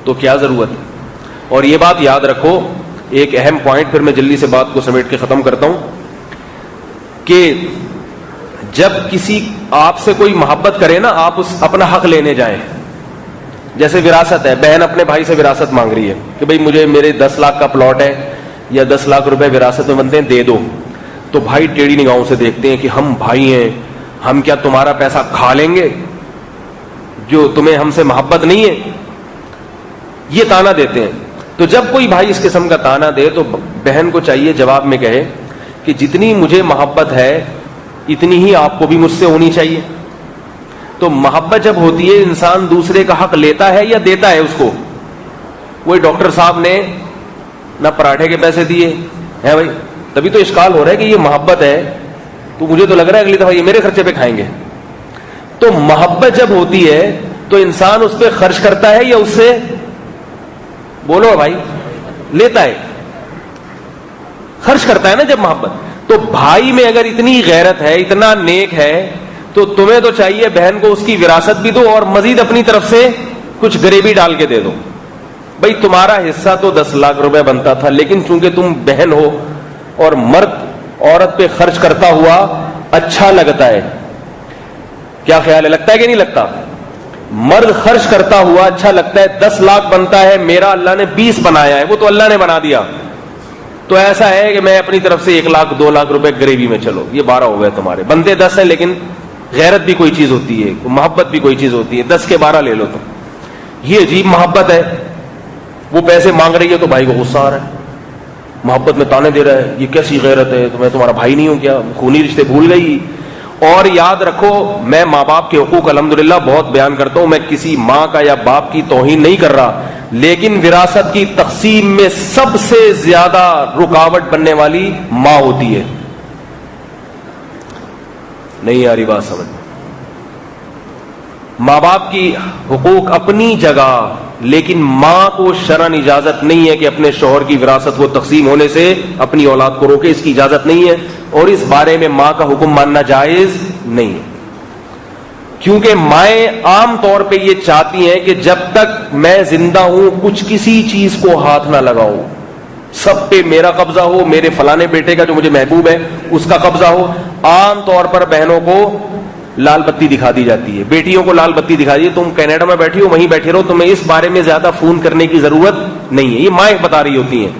تو کیا ضرورت ہے. اور یہ بات یاد رکھو, ایک اہم پوائنٹ, پھر میں جلدی سے بات کو سمیٹ کے ختم کرتا ہوں, کہ جب کسی آپ سے کوئی محبت کرے نا, آپ اپنا حق لینے جائیں. جیسے وراثت ہے, بہن اپنے بھائی سے وراثت مانگ رہی ہے کہ بھائی مجھے میرے 10 لاکھ کا پلاٹ ہے یا 10 لاکھ روپے وراثت میں بنتے ہیں, دے دو. تو بھائی ٹیڑھی نگاہوں سے دیکھتے ہیں کہ ہم بھائی ہیں, ہم کیا تمہارا پیسہ کھا لیں گے جو تمہیں ہم سے محبت نہیں ہے, یہ تانا دیتے ہیں. تو جب کوئی بھائی اس قسم کا تانا دے تو بہن کو چاہیے جواب میں کہے کہ جتنی مجھے محبت ہے اتنی ہی آپ کو بھی مجھ سے ہونی چاہیے. تو محبت جب ہوتی ہے, انسان دوسرے کا حق لیتا ہے یا دیتا ہے اس کو. وہی ڈاکٹر صاحب نے نہ پراٹھے کے پیسے دیے ہیں بھائی, تبھی تو اشکال ہو رہا ہے کہ یہ محبت ہے, تو مجھے تو لگ رہا ہے اگلی دفعہ یہ میرے خرچے پہ کھائیں گے. تو محبت جب ہوتی ہے تو انسان اس پہ خرچ کرتا ہے یا اس سے, بولو بھائی, لیتا ہے, خرچ کرتا ہے نا جب محبت. تو بھائی میں اگر اتنی غیرت ہے, اتنا نیک ہے, تو تمہیں تو چاہیے بہن کو اس کی وراثت بھی دو اور مزید اپنی طرف سے کچھ غریبی ڈال کے دے دو. بھائی تمہارا حصہ تو 10 لاکھ روپے بنتا تھا, لیکن چونکہ تم بہن ہو اور مرد عورت پہ خرچ کرتا ہوا اچھا لگتا ہے. کیا خیال ہے, لگتا ہے کہ نہیں لگتا؟ مرد خرچ کرتا ہوا اچھا لگتا ہے. 10 لاکھ بنتا ہے, میرا اللہ نے 20 بنایا ہے, وہ تو اللہ نے بنا دیا. تو ایسا ہے کہ میں اپنی طرف سے 1 لاکھ 2 لاکھ روپے غریبی میں, چلو یہ 12 ہو گئے تمہارے, بنتے 10 ہیں, لیکن غیرت بھی کوئی چیز ہوتی ہے, محبت بھی کوئی چیز ہوتی ہے, 10 کے 12 لے لو تم. یہ عجیب محبت ہے. وہ پیسے مانگ رہی ہے تو بھائی کو غصہ آ رہا ہے, محبت میں تانے دے رہا ہے, یہ کیسی غیرت ہے, تو میں تمہارا بھائی نہیں ہوں کیا, خونی رشتے بھول گئی. اور یاد رکھو, میں ماں باپ کے حقوق الحمدللہ بہت بیان کرتا ہوں, میں کسی ماں کا یا باپ کی توہین نہیں کر رہا, لیکن وراثت کی تقسیم میں سب سے زیادہ رکاوٹ بننے والی ماں ہوتی ہے. نہیں آ رہی بات سمجھ؟ ماں باپ کی حقوق اپنی جگہ, لیکن ماں کو شرعاً اجازت نہیں ہے کہ اپنے شوہر کی وراثت کو تقسیم ہونے سے اپنی اولاد کو روکے, اس کی اجازت نہیں ہے. اور اس بارے میں ماں کا حکم ماننا جائز نہیں ہے, کیونکہ مائیں عام طور پہ یہ چاہتی ہیں کہ جب تک میں زندہ ہوں کچھ کسی چیز کو ہاتھ نہ لگاؤں, سب پہ میرا قبضہ ہو, میرے فلانے بیٹے کا جو مجھے محبوب ہے اس کا قبضہ ہو. عام طور پر بہنوں کو لال بتی دکھا دی جاتی ہے, بیٹیوں کو لال بتی دکھا دی, تم کینیڈا میں بیٹھی ہو وہیں بیٹھے رہو, تمہیں اس بارے میں زیادہ فون کرنے کی ضرورت نہیں ہے. یہ مائیں بتا رہی ہوتی ہیں.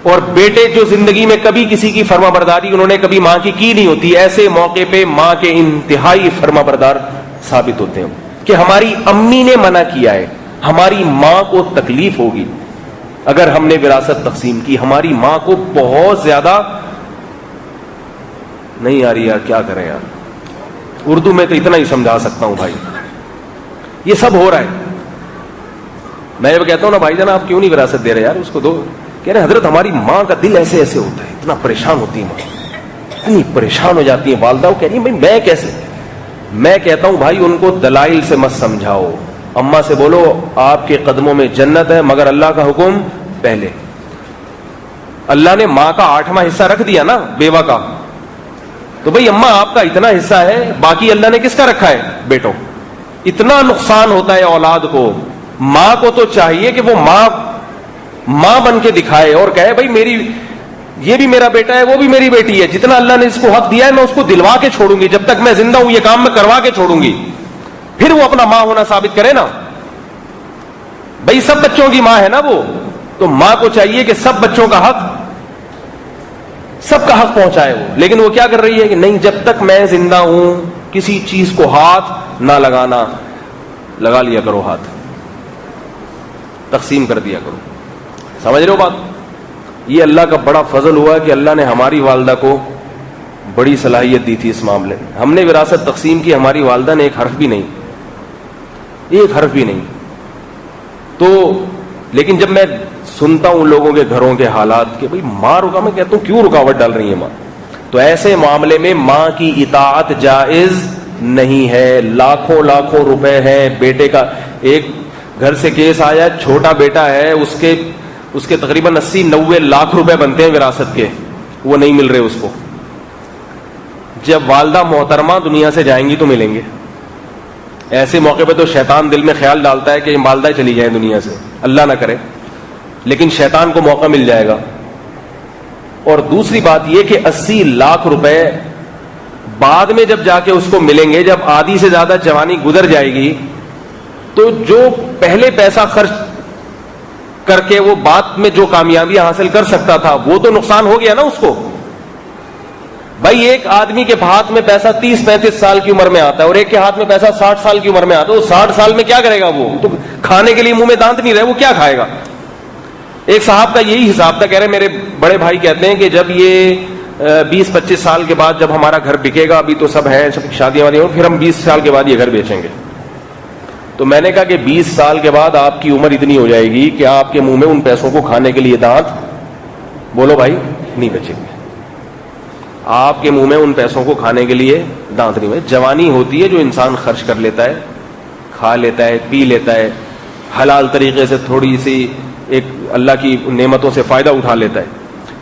اور بیٹے جو زندگی میں کبھی کسی کی فرما برداری انہوں نے کبھی ماں کی نہیں ہوتی, ایسے موقع پہ ماں کے انتہائی فرما بردار ثابت ہوتے ہیں کہ ہماری امی نے منع کیا ہے, ہماری ماں کو تکلیف ہوگی اگر ہم نے وراثت تقسیم کی, ہماری ماں کو بہت زیادہ. نہیں آ رہی یار, کیا کریں یار, اردو میں تو اتنا ہی سمجھا سکتا ہوں بھائی. یہ سب ہو رہا ہے. میں جب کہتا ہوں نا بھائی جان آپ کیوں نہیں وراثت دے رہے یار, اس کو دو, کہہ رہے حضرت ہماری ماں کا دل ایسے ایسے ہوتا ہے, اتنا پریشان ہوتی ہے ماں, اتنی پریشان ہو جاتی ہے والدہ. وہ کہہ رہی ہے بھائی میں کیسے, میں کہتا ہوں بھائی ان کو دلائل سے مت سمجھاؤ, اماں سے بولو آپ کے قدموں میں جنت ہے, مگر اللہ کا حکم پہلے. اللہ نے ماں کا 8واں حصہ رکھ دیا نا بیوہ کا, تو بھئی اماں آپ کا اتنا حصہ ہے, باقی اللہ نے کس کا رکھا ہے, بیٹوں. اتنا نقصان ہوتا ہے اولاد کو. ماں کو تو چاہیے کہ وہ ماں بن کے دکھائے اور کہے بھئی میری, یہ بھی میرا بیٹا ہے, وہ بھی میری بیٹی ہے, جتنا اللہ نے اس کو حق دیا ہے میں اس کو دلوا کے چھوڑوں گی, جب تک میں زندہ ہوں یہ کام میں کروا کے چھوڑوں گی, پھر وہ اپنا ماں ہونا ثابت کرے نا. بھئی سب بچوں کی ماں ہے نا وہ, تو ماں کو چاہیے کہ سب بچوں کا حق, سب کا حق پہنچائے وہ. لیکن وہ کیا کر رہی ہے کہ نہیں, جب تک میں زندہ ہوں کسی چیز کو ہاتھ نہ لگانا. لگا لیا کرو ہاتھ, تقسیم کر دیا کرو. سمجھ رہے ہو بات؟ یہ اللہ کا بڑا فضل ہوا کہ اللہ نے ہماری والدہ کو بڑی صلاحیت دی تھی اس معاملے میں. ہم نے وراثت تقسیم کی, ہماری والدہ نے ایک حرف بھی نہیں. تو لیکن جب میں سنتا ہوں لوگوں کے گھروں کے حالات کہ بھئی ماں رکا, میں کہتا ہوں کیوں رکاوٹ ڈال رہی ہے ماں, تو ایسے معاملے میں ماں کی اطاعت جائز نہیں ہے. لاکھوں لاکھوں روپے ہیں بیٹے کا. ایک گھر سے کیس آیا, چھوٹا بیٹا ہے, اس کے تقریباً 80-90 لاکھ روپے بنتے ہیں وراثت کے, وہ نہیں مل رہے اس کو. جب والدہ محترمہ دنیا سے جائیں گی تو ملیں گے. ایسے موقع پہ تو شیطان دل میں خیال ڈالتا ہے کہ والدہ چلی جائیں دنیا سے, اللہ نہ کرے, لیکن شیطان کو موقع مل جائے گا. اور دوسری بات یہ کہ 80 لاکھ روپے بعد میں جب جا کے اس کو ملیں گے, جب آدھی سے زیادہ جوانی گزر جائے گی, تو جو پہلے پیسہ خرچ کر کے وہ بعد میں جو کامیابی حاصل کر سکتا تھا وہ تو نقصان ہو گیا نا اس کو. بھائی ایک آدمی کے ہاتھ میں پیسہ 30-35 سال کی عمر میں آتا ہے اور ایک کے ہاتھ میں پیسہ 60 سال کی عمر میں آتا ہے. وہ 60 سال میں کیا کرے گا؟ وہ تو کھانے کے لیے منہ میں دانت نہیں رہے, وہ کیا کھائے گا؟ ایک صاحب کا یہی حساب تھا, کہہ رہے میرے بڑے بھائی کہتے ہیں کہ جب یہ 20-25 سال کے بعد جب ہمارا گھر بکے گا, ابھی تو سب ہیں, سب شادیاں وادیاں, پھر ہم 20 سال کے بعد یہ گھر بیچیں گے. تو میں نے کہا کہ 20 سال کے بعد آپ کی عمر اتنی ہو جائے گی کہ آپ کے منہ میں ان پیسوں کو کھانے کے لیے دانت, بولو بھائی, نہیں بچیں گے. آپ کے منہ میں ان پیسوں کو کھانے کے لیے دانت نہیں. جوانی ہوتی ہے جو انسان خرچ کر لیتا ہے, کھا لیتا ہے, پی لیتا ہے, حلال طریقے سے تھوڑی سی ایک اللہ کی نعمتوں سے فائدہ اٹھا لیتا ہے.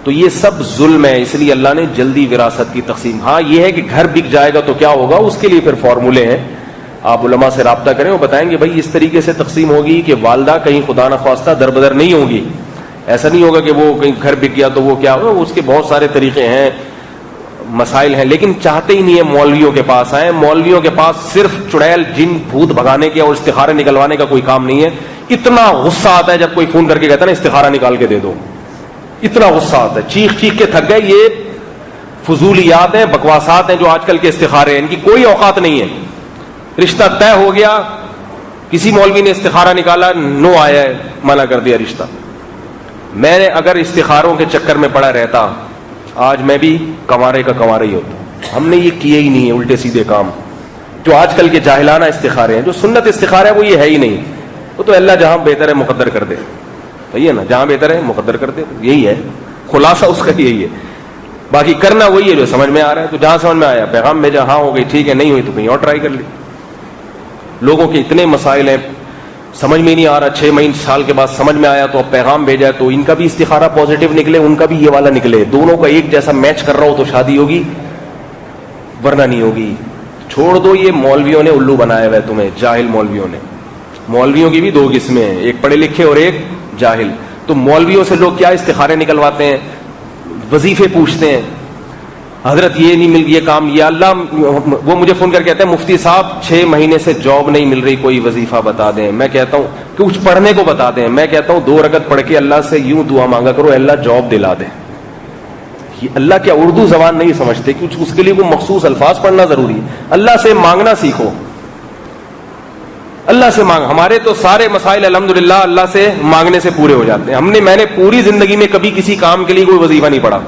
تو یہ سب ظلم ہے, اس لیے اللہ نے جلدی وراثت کی تقسیم. ہاں یہ ہے کہ گھر بک جائے گا تو کیا ہوگا, اس کے لیے پھر فارمولے ہیں, آپ علماء سے رابطہ کریں, وہ بتائیں گے بھائی اس طریقے سے تقسیم ہوگی کہ والدہ کہیں خدا نخواستہ دربدر نہیں ہوگی. ایسا نہیں ہوگا کہ وہ کہیں گھر بک گیا تو وہ کیا ہوگا. اس کے بہت سارے طریقے ہیں, مسائل ہیں, لیکن چاہتے ہی نہیں ہے مولویوں کے پاس آئیں. مولویوں کے پاس صرف چڑیل جن بھوت بھگانے کے اور استخارے نکلوانے کا کوئی کام نہیں ہے. اتنا غصہ آتا ہے جب کوئی فون کر کے کہتا ہے نا استخارہ نکال کے دے دو, اتنا غصہ آتا ہے, چیخ چیخ کے تھک گئے. یہ فضولیات ہیں, بکواسات ہیں جو آج کل کے استخارے ہیں, ان کی کوئی اوقات نہیں ہے. رشتہ طے ہو گیا, کسی مولوی نے استخارہ نکالا, نو آیا ہے, منع کر دیا رشتہ. میں نے اگر استخاروں کے چکر میں پڑا رہتا, آج میں بھی کنوارے کا کنوارا ہی ہوتا. ہم نے یہ کیے ہی نہیں ہے الٹے سیدھے کام جو آج کل کے جاہلانہ استخارے ہیں. جو سنت استخارہ ہے وہ یہ ہے ہی نہیں. وہ تو اللہ جہاں بہتر ہے مقدر کر دے, صحیح ہے نا, جہاں بہتر ہے مقدر کر دے, یہی ہے خلاصہ اس کا, یہی ہے. باقی کرنا وہی ہے جو سمجھ میں آ رہا ہے. تو جہاں سمجھ میں آیا پیغام بھیجا, ہاں ہو گئی ٹھیک ہے, نہیں ہوئی تو کہیں اور ٹرائی کر لی. لوگوں کے اتنے مسائل ہیں, سمجھ میں نہیں آ رہا, 6 مہینے سال کے بعد سمجھ میں آیا تو اب پیغام بھیجا تو ان کا بھی استخارہ پازیٹیو نکلے, ان کا بھی یہ والا نکلے, دونوں کا ایک جیسا میچ کر رہا ہو تو شادی ہوگی, ورنہ نہیں ہوگی. چھوڑ دو, یہ مولویوں نے الو بنایا ہوا ہے تمہیں, جاہل مولویوں نے. مولویوں کی بھی 2 قسمیں ہیں, ایک پڑھے لکھے اور ایک جاہل. تو مولویوں سے لوگ کیا استخارے نکلواتے ہیں, وظیفے پوچھتے ہیں, حضرت یہ نہیں مل, یہ کام, یا اللہ. وہ مجھے فون کر کہتے ہیں مفتی صاحب 6 مہینے سے جاب نہیں مل رہی, کوئی وظیفہ بتا دیں. میں کہتا ہوں کچھ پڑھنے کو بتا دیں. میں کہتا ہوں 2 رکعت پڑھ کے اللہ سے یوں دعا مانگا کرو, اللہ جاب دلا دے. اللہ کیا اردو زبان نہیں سمجھتے, کچھ اس کے لیے کوئی مخصوص الفاظ پڑھنا ضروری ہے. اللہ سے مانگنا سیکھو, اللہ سے مانگ. ہمارے تو سارے مسائل الحمدللہ اللہ سے مانگنے سے پورے ہو جاتے ہیں. میں نے پوری زندگی میں کبھی کسی کام کے لیے کوئی وظیفہ نہیں پڑھا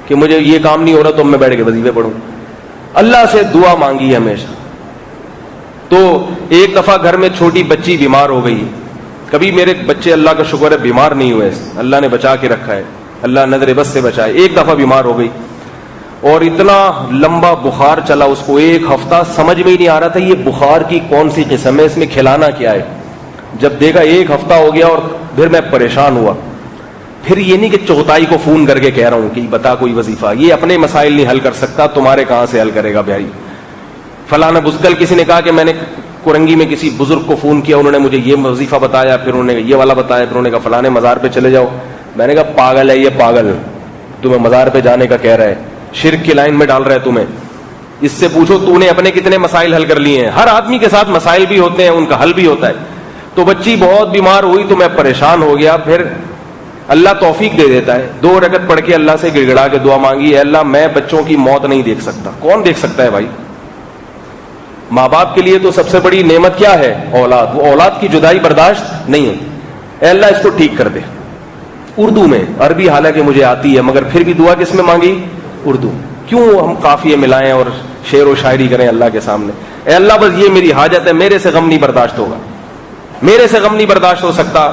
کہ مجھے یہ کام نہیں ہو رہا تو میں بیٹھ کے وظیفے پڑھوں. اللہ سے دعا مانگی ہمیشہ. تو ایک دفعہ گھر میں چھوٹی بچی بیمار ہو گئی. کبھی میرے بچے اللہ کا شکر ہے بیمار نہیں ہوئے, اللہ نے بچا کے رکھا ہے, اللہ نظر بس سے بچائے. ایک دفعہ بیمار ہو گئی اور اتنا لمبا بخار چلا اس کو, 1 ہفتہ سمجھ میں ہی نہیں آ رہا تھا یہ بخار کی کون سی قسم ہے, اس میں کھلانا کیا ہے. جب دیکھا 1 ہفتہ ہو گیا اور پھر میں پریشان ہوا. پھر یہ نہیں کہ چغتائی کو فون کر کے کہہ رہا ہوں کہ بتا کوئی وظیفہ, یہ اپنے مسائل نہیں حل کر سکتا, تمہارے کہاں سے حل کرے گا بھائی. فلانا بزکل کسی نے کہا کہ میں نے کورنگی میں کسی بزرگ کو فون کیا, انہوں نے مجھے یہ وظیفہ بتایا, پھر انہوں نے یہ والا بتایا, پھر انہوں نے کہا فلانے مزار پہ چلے جاؤ. میں نے کہا پاگل ہے یہ, پاگل تمہیں مزار پہ جانے کا کہہ رہا ہے, شرک کی لائن میں ڈال رہا ہے تمہیں. اس سے پوچھو تو نے اپنے کتنے مسائل حل کر لیے ہیں. ہر آدمی کے ساتھ مسائل بھی ہوتے ہیں, ان کا حل بھی ہوتا ہے. تو بچی بہت بیمار ہوئی تو میں پریشان ہو گیا. پھر اللہ توفیق دے دیتا ہے, 2 رکعت پڑھ کے اللہ سے گڑ گڑا کے دعا مانگی, ہے اللہ میں بچوں کی موت نہیں دیکھ سکتا. کون دیکھ سکتا ہے بھائی؟ ماں باپ کے لیے تو سب سے بڑی نعمت کیا ہے؟ اولاد. وہ اولاد کی جدائی برداشت نہیں ہے. اے اللہ اس کو ٹھیک کر دے. اردو میں, عربی حالانکہ مجھے آتی ہے مگر پھر بھی دعا کس میں مانگی؟ اردو. کیوں ہم قافیے ملائیں اور شعر و شاعری کریں اللہ کے سامنے؟ اے اللہ بس یہ میری حاجت ہے, میرے سے غم نہیں برداشت ہوگا, میرے سے غم نہیں برداشت ہو سکتا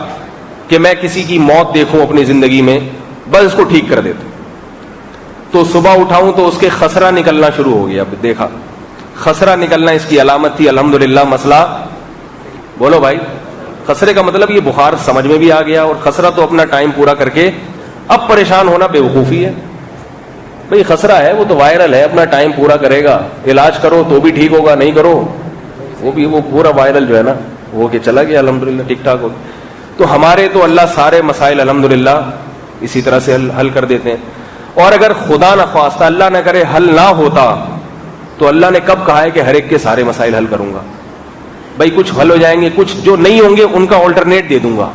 کہ میں کسی کی موت دیکھوں اپنی زندگی میں, بس اس کو ٹھیک کر دیتا. تو صبح اٹھاؤں تو اس کے خسرہ نکلنا شروع ہو گیا. اب دیکھا خسرہ نکلنا اس کی علامت تھی. الحمدللہ مسئلہ بولو بھائی. خسرے کا مطلب یہ بخار سمجھ میں بھی آ گیا, اور خسرہ تو اپنا ٹائم پورا کر کے اب پریشان ہونا بے وقوفی ہے. بھئی خسرہ ہے وہ تو وائرل ہے, اپنا ٹائم پورا کرے گا, علاج کرو تو بھی ٹھیک ہوگا, نہیں کرو وہ پورا وائرل جو ہے نا وہ کہ چلا گیا, الحمدللہ ٹھیک ٹھاک ہو. تو ہمارے تو اللہ سارے مسائل الحمدللہ اسی طرح سے حل کر دیتے ہیں. اور اگر خدا نخواستہ اللہ نہ کرے حل نہ ہوتا تو اللہ نے کب کہا ہے کہ ہر ایک کے سارے مسائل حل کروں گا؟ بھائی کچھ حل ہو جائیں گے, کچھ جو نہیں ہوں گے ان کا آلٹرنیٹ دے دوں گا,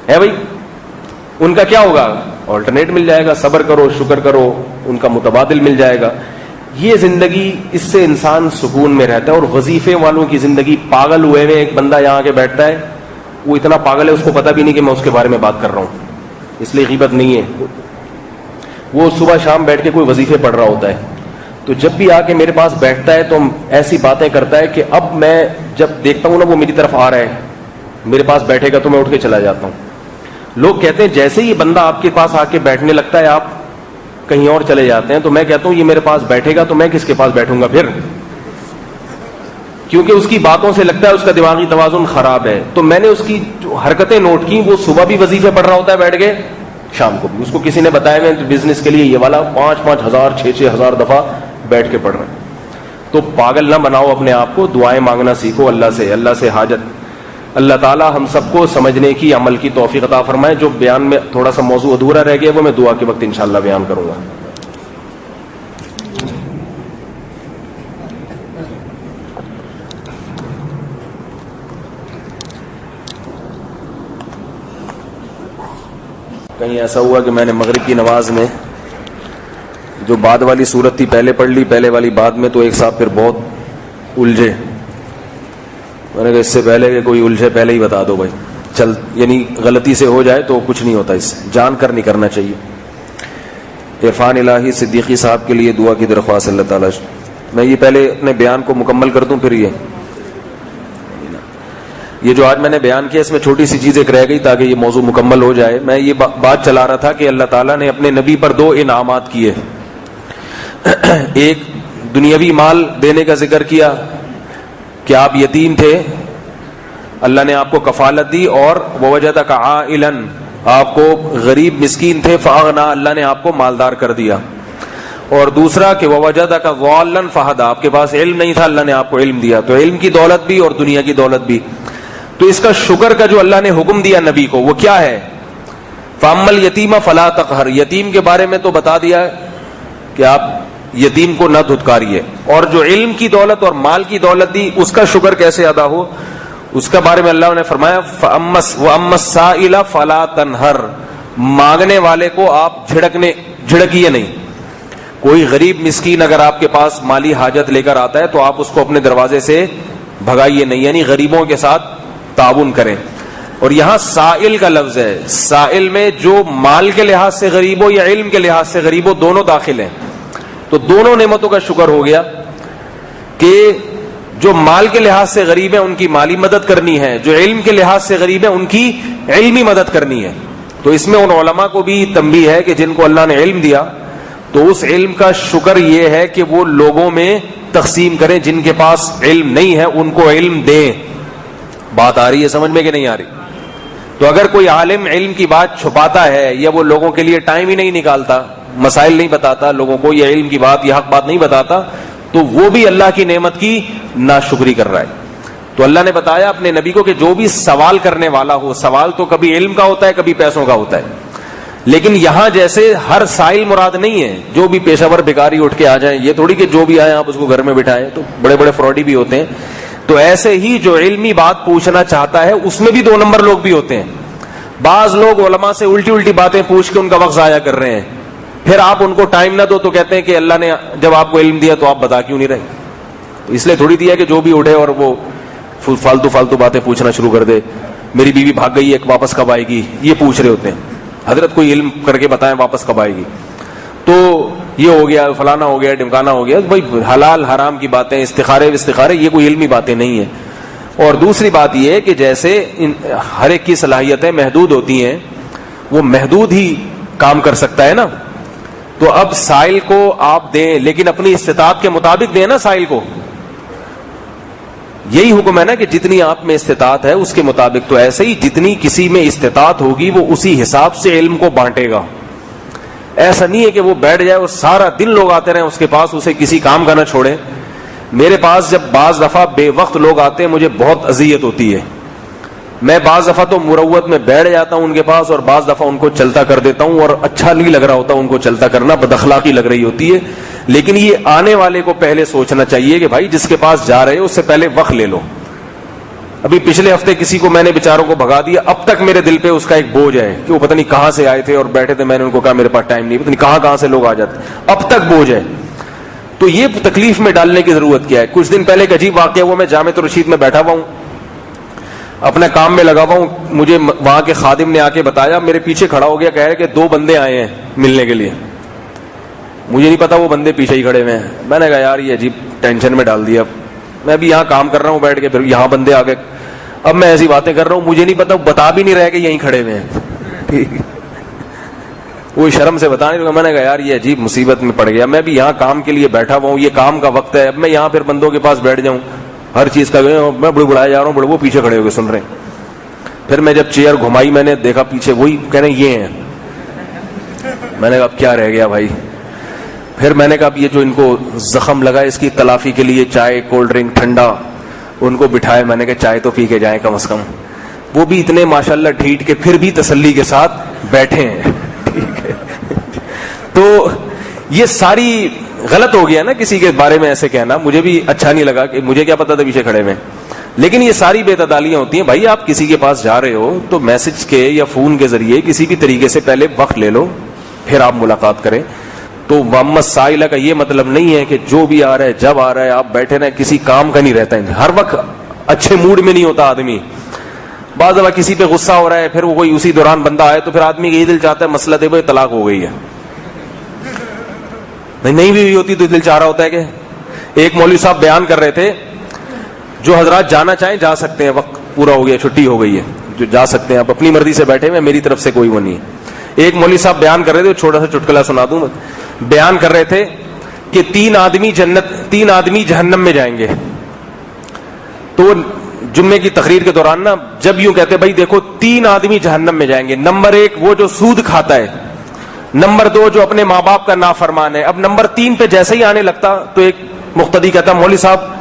ہے بھائی ان کا کیا ہوگا, آلٹرنیٹ مل جائے گا. صبر کرو, شکر کرو, ان کا متبادل مل جائے گا. یہ زندگی, اس سے انسان سکون میں رہتا ہے. اور وظیفے والوں کی زندگی, پاگل ہوئے ہوئے ایک بندہ یہاں کے بیٹھتا ہے, وہ اتنا پاگل ہے اس کو پتہ بھی نہیں کہ میں اس کے بارے میں بات کر رہا ہوں, اس لیے غیبت نہیں ہے. وہ صبح شام بیٹھ کے کوئی وظیفے پڑھ رہا ہوتا ہے, تو جب بھی آ کے میرے پاس بیٹھتا ہے تو ایسی باتیں کرتا ہے کہ اب میں جب دیکھتا ہوں نا وہ میری طرف آ رہا ہے, میرے پاس بیٹھے گا تو میں اٹھ کے چلا جاتا ہوں. لوگ کہتے ہیں جیسے ہی بندہ آپ کے پاس آ کے بیٹھنے لگتا ہے آپ کہیں اور چلے جاتے ہیں. تو میں کہتا ہوں یہ میرے پاس بیٹھے گا تو میں کس کے پاس بیٹھوں گا پھر, کیونکہ اس کی باتوں سے لگتا ہے اس کا دماغی توازن خراب ہے. تو میں نے اس کی جو حرکتیں نوٹ کی, وہ صبح بھی وظیفے پڑھ رہا ہوتا ہے بیٹھ کے, شام کو بھی. اس کو کسی نے بتایا میں بزنس کے لیے یہ والا 5,000 6,000 دفعہ بیٹھ کے پڑھ رہے ہیں. تو پاگل نہ بناؤ اپنے آپ کو, دعائیں مانگنا سیکھو اللہ سے حاجت. اللہ تعالیٰ ہم سب کو سمجھنے کی, عمل کی توفیق عطا فرمائے. جو بیان میں تھوڑا سا موضوع ادھورا رہ گیا وہ میں دعا کے وقت انشاءاللہ بیان کروں گا. کہیں ایسا ہوا کہ میں نے مغرب کی نماز میں جو بعد والی صورت تھی پہلے پڑھ لی, پہلے والی بعد میں, تو ایک صاحب پھر بہت الجھے. میں نے کہا اس سے پہلے کہ کوئی الجھے پہلے ہی بتا دو بھائی, چل یعنی غلطی سے ہو جائے تو کچھ نہیں ہوتا, اس سے جان کر نہیں کرنا چاہیے. عرفان الہی صدیقی صاحب کے لیے دعا کی درخواست اللہ تعالیٰ. میں یہ پہلے اپنے بیان کو مکمل کر دوں, پھر یہ جو آج میں نے بیان کیا اس میں چھوٹی سی چیز ایک رہ گئی تاکہ یہ موضوع مکمل ہو جائے. میں یہ بات چلا رہا تھا کہ اللہ تعالیٰ نے اپنے نبی پر 2 انعامات کیے. ایک دنیاوی مال دینے کا ذکر کیا کہ آپ یتیم تھے, اللہ نے آپ کو کفالت دی, اور ووجدک عائلا, آپ کو غریب مسکین تھے, فاغنا, اللہ نے آپ کو مالدار کر دیا. اور دوسرا کہ ووجدک ضالا فہدی, آپ کے پاس علم نہیں تھا, اللہ نے آپ کو علم دیا. تو علم کی دولت بھی اور دنیا کی دولت بھی. تو اس کا شکر کا جو اللہ نے حکم دیا نبی کو وہ کیا ہے, فاما الیتیم فلا تقہر, یتیم کے بارے میں تو بتا دیا کہ آپ یتیم کو نہ دھتکاریے, اور جو علم کی دولت اور مال کی دولت دی اس کا شکر کیسے ادا ہو اس کا بارے میں اللہ نے فرمایا وَأَمَّا السَّائِلَ فَلَا تَنْهَرْ, مانگنے والے کو آپ جھڑکیے نہیں. کوئی غریب مسکین اگر آپ کے پاس مالی حاجت لے کر آتا ہے تو آپ اس کو اپنے دروازے سے بھگائیے نہیں, یعنی غریبوں کے ساتھ تعاون کریں. اور یہاں سائل کا لفظ ہے, سائل میں جو مال کے لحاظ سے غریب ہو یا علم کے لحاظ سے غریب ہو, دونوں داخل ہیں. تو دونوں نعمتوں کا شکر ہو گیا کہ جو مال کے لحاظ سے غریب ہے ان کی مالی مدد کرنی ہے, جو علم کے لحاظ سے غریب ہے ان کی علمی مدد کرنی ہے. تو اس میں ان علماء کو بھی تنبیہ ہے کہ جن کو اللہ نے علم دیا تو اس علم کا شکر یہ ہے کہ وہ لوگوں میں تقسیم کریں, جن کے پاس علم نہیں ہے ان کو علم دیں. بات آ رہی ہے سمجھ میں کہ نہیں آ رہی؟ تو اگر کوئی عالم علم کی بات چھپاتا ہے یا وہ لوگوں کے لیے ٹائم ہی نہیں نکالتا, مسائل نہیں بتاتا لوگوں کو, یا علم کی بات یا حق بات نہیں بتاتا, تو وہ بھی اللہ کی نعمت کی ناشکری کر رہا ہے. تو اللہ نے بتایا اپنے نبی کو کہ جو بھی سوال کرنے والا ہو, سوال تو کبھی علم کا ہوتا ہے کبھی پیسوں کا ہوتا ہے, لیکن یہاں جیسے ہر سائل مراد نہیں ہے جو بھی پیشہ ور بھکاری اٹھ کے آ جائیں, یہ تھوڑی کہ جو بھی آئے آپ اس کو گھر میں بٹھائیں, تو بڑے بڑے فراڈی بھی ہوتے ہیں. تو ایسے ہی جو علمی بات پوچھنا چاہتا ہے اس میں بھی 2 نمبر لوگ بھی ہوتے ہیں. بعض لوگ علماء سے الٹی باتیں پوچھ کے ان کا وقت ضائع کر رہے ہیں, پھر آپ ان کو ٹائم نہ دو تو کہتے ہیں کہ اللہ نے جب آپ کو علم دیا تو آپ بتا کیوں نہیں رہے. تو اس لیے تھوڑی دیا کہ جو بھی اٹھے اور وہ فالتو باتیں پوچھنا شروع کر دے, میری بیوی بھاگ گئی ہے واپس کب آئے گی, یہ پوچھ رہے ہوتے ہیں. حضرت کوئی علم کر کے بتائیں واپس کب آئے گی. تو یہ ہو گیا, فلانا ہو گیا, ڈمکانا ہو گیا. بھائی حلال حرام کی باتیں, استخارے یہ کوئی علمی باتیں نہیں ہیں. اور دوسری بات یہ ہے کہ جیسے ہر ایک کی صلاحیتیں محدود ہوتی ہیں, وہ محدود ہی کام کر سکتا ہے نا. تو اب سائل کو آپ دیں لیکن اپنی استطاعت کے مطابق دیں نا سائل کو. یہی حکم ہے نا کہ جتنی آپ میں استطاعت ہے اس کے مطابق. تو ایسے ہی جتنی کسی میں استطاعت ہوگی وہ اسی حساب سے علم کو بانٹے گا. ایسا نہیں ہے کہ وہ بیٹھ جائے اور سارا دن لوگ آتے رہیں اس کے پاس, اسے کسی کام کا نہ چھوڑے. میرے پاس جب بعض دفعہ بے وقت لوگ آتے ہیں مجھے بہت اذیت ہوتی ہے. میں بعض دفعہ تو مروت میں بیٹھ جاتا ہوں ان کے پاس, اور بعض دفعہ ان کو چلتا کر دیتا ہوں, اور اچھا نہیں لگ رہا ہوتا ان کو چلتا کرنا, بد اخلاقی لگ رہی ہوتی ہے. لیکن یہ آنے والے کو پہلے سوچنا چاہیے کہ بھائی جس کے پاس جا رہے ہو اس سے پہلے وقت لے لو. ابھی پچھلے ہفتے کسی کو میں نے بیچاروں کو بھگا دیا, اب تک میرے دل پہ اس کا ایک بوجھ ہے کہ وہ پتہ نہیں کہاں سے آئے تھے اور بیٹھے تھے. میں نے ان کو کہا میرے پاس ٹائم نہیں, پتہ نہیں کہاں سے لوگ آ جاتے, اب تک بوجھ ہے. تو یہ تکلیف میں ڈالنے کی ضرورت کیا ہے. کچھ دن پہلے ایک عجیب واقعہ ہوا, میں جامع رشید میں بیٹھا ہوا ہوں, اپنے کام میں لگا ہوا ہوں. مجھے وہاں کے خادم نے آ کے بتایا, میرے پیچھے کھڑا ہو گیا, کہہ رہے کہ 2 بندے آئے ہیں ملنے کے لیے. مجھے نہیں پتا وہ بندے پیچھے ہی کھڑے ہوئے ہیں. میں نے کہا یار یہ عجیب ٹینشن میں ڈال دیا. میں ابھی یہاں کام کر رہا ہوں بیٹھ کے, پھر یہاں بندے آ گئے. اب میں ایسی باتیں کر رہا ہوں, مجھے نہیں پتا, بتا بھی نہیں رہے کہ یہیں کھڑے ہوئے ہیں. وہ شرم سے بتا نہیں رہا. میں نے کہا یار یہ عجیب مصیبت میں پڑ گیا. میں بھی یہاں کام کے لیے بیٹھا ہوا ہوں, یہ کام کا وقت ہے, اب میں یہاں پھر بندوں کے پاس بیٹھ جاؤں ہر چیز کا, میں بڑبڑایا جا رہا ہوں, وہ پیچھے کھڑے ہو کے سن رہے ہیں. پھر میں جب چیئر گھمائی میں نے دیکھا پیچھے وہی کہہ رہے یہ ہیں. میں نے کہا اب کیا رہ گیا بھائی. پھر میں نے کہا اب یہ جو ان کو زخم لگا اس کی تلافی کے لیے چائے کولڈ ڈرنک ٹھنڈا ان کو بٹھائے. میں نے کہا چائے تو پی کے جائیں کم از کم. وہ بھی اتنے ماشاءاللہ ڈھیٹ کے پھر بھی تسلی کے ساتھ بیٹھے ہیں. ٹھیک ہے, تو یہ ساری غلط ہو گیا نا کسی کے بارے میں ایسے کہنا. مجھے بھی اچھا نہیں لگا کہ مجھے کیا پتا تھا پیچھے کھڑے میں. لیکن یہ ساری بے تعدالیاں ہوتی ہیں. بھائی آپ کسی کے پاس جا رہے ہو تو میسج کے یا فون کے ذریعے کسی بھی طریقے سے پہلے وقت لے لو, پھر آپ ملاقات کریں. تو محمد سائلہ کا یہ مطلب نہیں ہے کہ جو بھی آ رہا ہے جب آ رہا ہے آپ بیٹھے رہیں, کسی کام کا نہیں رہتا ہے. ہر وقت اچھے موڈ میں نہیں ہوتا آدمی. بعض دفعہ کسی پہ غصہ ہو رہا ہے, پھر وہ کوئی اسی دوران بندہ آئے تو پھر آدمی کا یہ دل چاہتا ہے مسئلہ دے بھائی طلاق ہو گئی ہے. نہیں بھی ہوئی ہوتی تو دل چاہ رہا ہوتا ہے کہ. ایک مولوی صاحب بیان کر رہے تھے, جو حضرات جانا چاہیں جا سکتے ہیں, وقت پورا ہو گیا, چھٹی ہو گئی ہے, جو جا سکتے ہیں آپ اپنی مرضی سے بیٹھے ہوئے, میری طرف سے کوئی وہ نہیں ہے. ایک مولوی صاحب بیان کر رہے تھے, چھوٹا سا چٹکلا سنا دوں. بیان کر رہے تھے کہ 3 آدمی جہنم میں جائیں گے. تو جمعے کی تقریر کے دوران نا جب یوں کہتے بھائی دیکھو 3 آدمی جہنم میں جائیں گے. نمبر 1 وہ جو سود کھاتا ہے, نمبر 2 جو اپنے ماں باپ کا نافرمان ہے. اب نمبر 3 پہ جیسے ہی آنے لگتا تو ایک مقتدی کہتا مولوی صاحب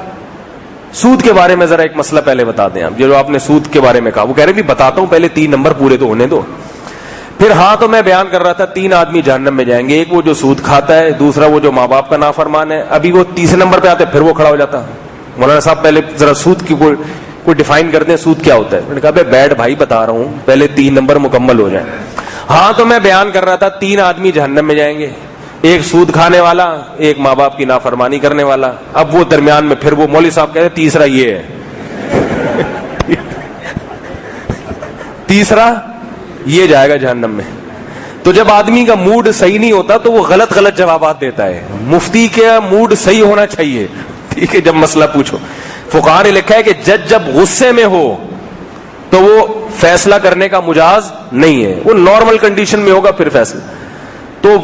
سود کے بارے میں ذرا ایک مسئلہ پہلے بتا دیں. آپ جو آپ نے سود کے بارے میں کہا, وہ کہہ رہے بھی بتاتا ہوں پہلے 3 نمبر پورے تو ہونے دو. پھر ہاں تو میں بیان کر رہا تھا 3 آدمی جہنم میں جائیں گے. ایک وہ جو سود کھاتا ہے, دوسرا وہ جو ماں باپ کا نافرمان ہے. ابھی وہ تیسرے نمبر پہ آتے, پھر وہ کھڑا ہو جاتا مولانا صاحب پہلے ذرا سود کی کوئی ڈیفائن کر دیں, سود کیا ہوتا ہے. میں نے کہا بیٹھ بھائی بتا رہا ہوں, پہلے 3 نمبر مکمل ہو جائیں. ہاں تو میں بیان کر رہا تھا 3 آدمی جہنم میں جائیں گے, ایک سود کھانے والا, ایک ماں باپ کی نافرمانی کرنے والا. اب وہ درمیان میں پھر وہ مولوی صاحب کہتے تیسرا یہ ہے. تیسرا یہ جائے گا جہنم میں. تو جب آدمی کا موڈ صحیح نہیں ہوتا تو وہ غلط جوابات دیتا ہے. مفتی کا موڈ صحیح ہونا چاہیے, ٹھیک ہے, جب مسئلہ پوچھو. فقہاء نے لکھا ہے کہ جج جب غصے میں ہو تو وہ فیصلہ کرنے کا مجاز نہیں ہے, وہ نارمل کنڈیشن میں ہوگا پھر فیصلہ. تو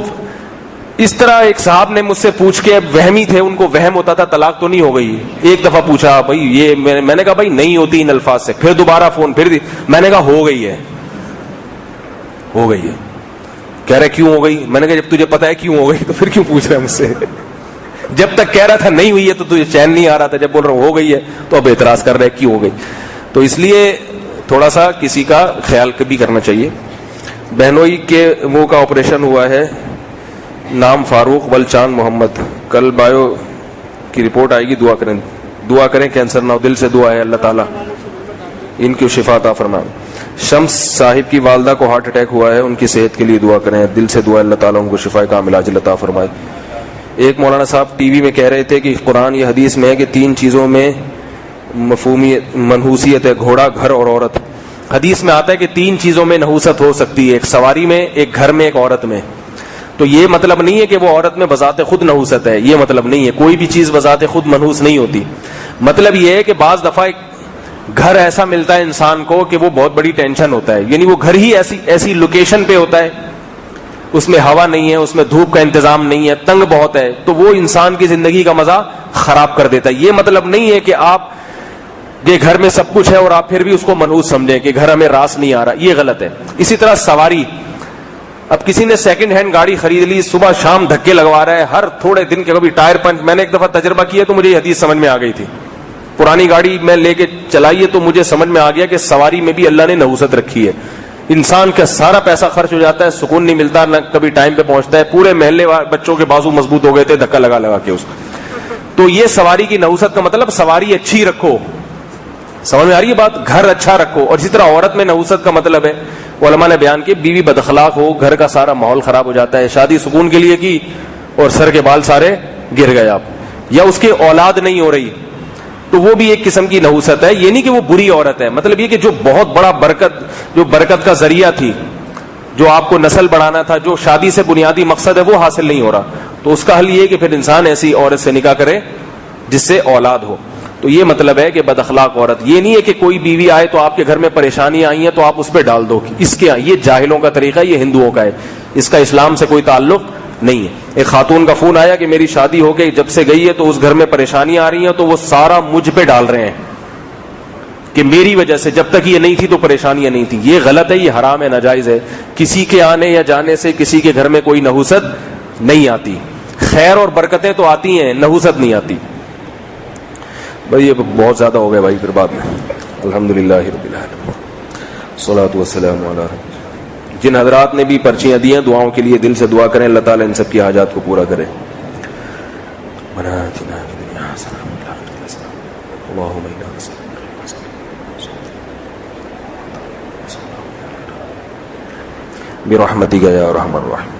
اس طرح ایک صاحب نے مجھ سے پوچھ کے, وہمی تھے, ان کو وہم ہوتا تھا طلاق تو نہیں ہو گئی. ایک دفعہ پوچھا بھائی یہ, میں نے کہا بھائی نہیں ہوتی ان الفاظ سے. پھر دوبارہ فون, پھر میں نے کہا ہو گئی ہے. کہہ رہے کیوں ہو گئی. میں نے کہا جب تجھے پتا ہے کیوں ہو گئی تو پھر کیوں پوچھ رہا ہے مجھ سے. جب تک کہہ رہا تھا نہیں ہوئی ہے تو تجھے چین نہیں آ رہا تھا, جب بول رہا ہوں ہو گئی ہے تو اب اعتراض کر رہے کیوں ہو گئی. تو اس لیے تھوڑا سا کسی کا خیال بھی کرنا چاہیے. بہنوئی کے منہ کا آپریشن ہوا ہے, نام فاروق بلچان محمد. کل بایو کی رپورٹ آئے گی, دعا کریں کینسر نہ ہو. دل سے دعا ہے اللہ تعالیٰ ان کی شفا عطا فرمائے. شمس صاحب کی والدہ کو ہارٹ اٹیک ہوا ہے, ان کی صحت کے لیے دعا کریں. دل سے دعا اللہ تعالیٰ ان کو شفا کاملہ عاجل عطا فرمائے. ایک مولانا صاحب ٹی وی میں کہہ رہے تھے کہ قرآن یا حدیث میں ہے کہ 3 چیزوں میں منحوسیت ہے, گھوڑا, گھر اور عورت. حدیث میں آتا ہے کہ 3 چیزوں میں نحوست ہو سکتی ہے, ایک سواری میں, ایک گھر میں, ایک عورت میں. تو یہ مطلب نہیں ہے کہ وہ عورت میں بذات خود نحوست ہے, یہ مطلب نہیں ہے. کوئی بھی چیز بذات خود منحوس نہیں ہوتی. مطلب یہ ہے کہ بعض دفعہ ایک گھر ایسا ملتا ہے انسان کو کہ وہ بہت بڑی ٹینشن ہوتا ہے, یعنی وہ گھر ہی ایسی لوکیشن پہ ہوتا ہے اس میں ہوا نہیں ہے, اس میں دھوپ کا انتظام نہیں ہے, تنگ بہت ہے, تو وہ انسان کی زندگی کا مزہ خراب کر دیتا ہے. یہ مطلب نہیں ہے کہ آپ کے گھر میں سب کچھ ہے اور آپ پھر بھی اس کو منحوس سمجھیں کہ گھر ہمیں راس نہیں آ رہا, یہ غلط ہے. اسی طرح سواری, اب کسی نے سیکنڈ ہینڈ گاڑی خرید لی, صبح شام دھکے لگوا رہا ہے, ہر تھوڑے دن کے کبھی ٹائر پنچ. میں نے ایک دفعہ تجربہ کیا تو مجھے یہ حدیث سمجھ میں آ گئی تھی. پرانی گاڑی میں لے کے چلائیے تو مجھے سمجھ میں آ گیا کہ سواری میں بھی اللہ نے نحوست رکھی ہے. انسان کا سارا پیسہ خرچ ہو جاتا ہے, سکون نہیں ملتا, نہ کبھی ٹائم پہ پہنچتا ہے. پورے محلے بچوں کے بازو مضبوط ہو گئے تھے دھکا لگا لگا کے اس کو. تو یہ سواری کی نحوست کا مطلب سواری اچھی رکھو, سمجھ میں آ رہی ہے بات, گھر اچھا رکھو. اور اسی طرح عورت میں نحوست کا مطلب ہے, علماء نے بیان کی, بیوی بد اخلاق ہو, گھر کا سارا ماحول خراب ہو جاتا ہے. شادی سکون کے لیے کی اور سر کے بال سارے گر گئے آپ, یا اس کے اولاد نہیں ہو رہی, تو وہ بھی ایک قسم کی نحوست ہے. یہ نہیں کہ وہ بری عورت ہے, مطلب یہ کہ جو بہت بڑا برکت کا ذریعہ تھی, جو آپ کو نسل بڑھانا تھا, جو شادی سے بنیادی مقصد ہے وہ حاصل نہیں ہو رہا, تو اس کا حل یہ کہ پھر انسان ایسی عورت سے نکاح کرے جس سے اولاد ہو. تو یہ مطلب ہے کہ بد اخلاق عورت. یہ نہیں ہے کہ کوئی بیوی آئے تو آپ کے گھر میں پریشانی آئی ہیں تو آپ اس پہ ڈال دو, اس کے یہ جاہلوں کا طریقہ ہے, یہ ہندوؤں کا ہے, اس کا اسلام سے کوئی تعلق نہیں ہے. ایک خاتون کا فون آیا کہ میری شادی ہو گئی, جب سے گئی ہے تو اس گھر میں پریشانیاں آ رہی ہیں, تو وہ سارا مجھ پہ ڈال رہے ہیں کہ میری وجہ سے, جب تک یہ نہیں تھی تو پریشانیاں نہیں تھی. یہ غلط ہے, یہ حرام ہے, ناجائز ہے. کسی کے آنے یا جانے سے کسی کے گھر میں کوئی نحوست نہیں آتی. خیر اور برکتیں تو آتی ہیں, نحوست نہیں آتی. بھائی یہ بہت زیادہ ہو گئے بھائی, پھر بعد میں. الحمدللہ رب العالمین, الصلاۃ والسلام علی. جن حضرات نے بھی پرچیاں دی ہیں دعاؤں کے لیے دل سے دعا کریں, اللہ تعالیٰ ان سب کی حاجات کو پورا کرے. برحمتک یا ارحم الراحمین.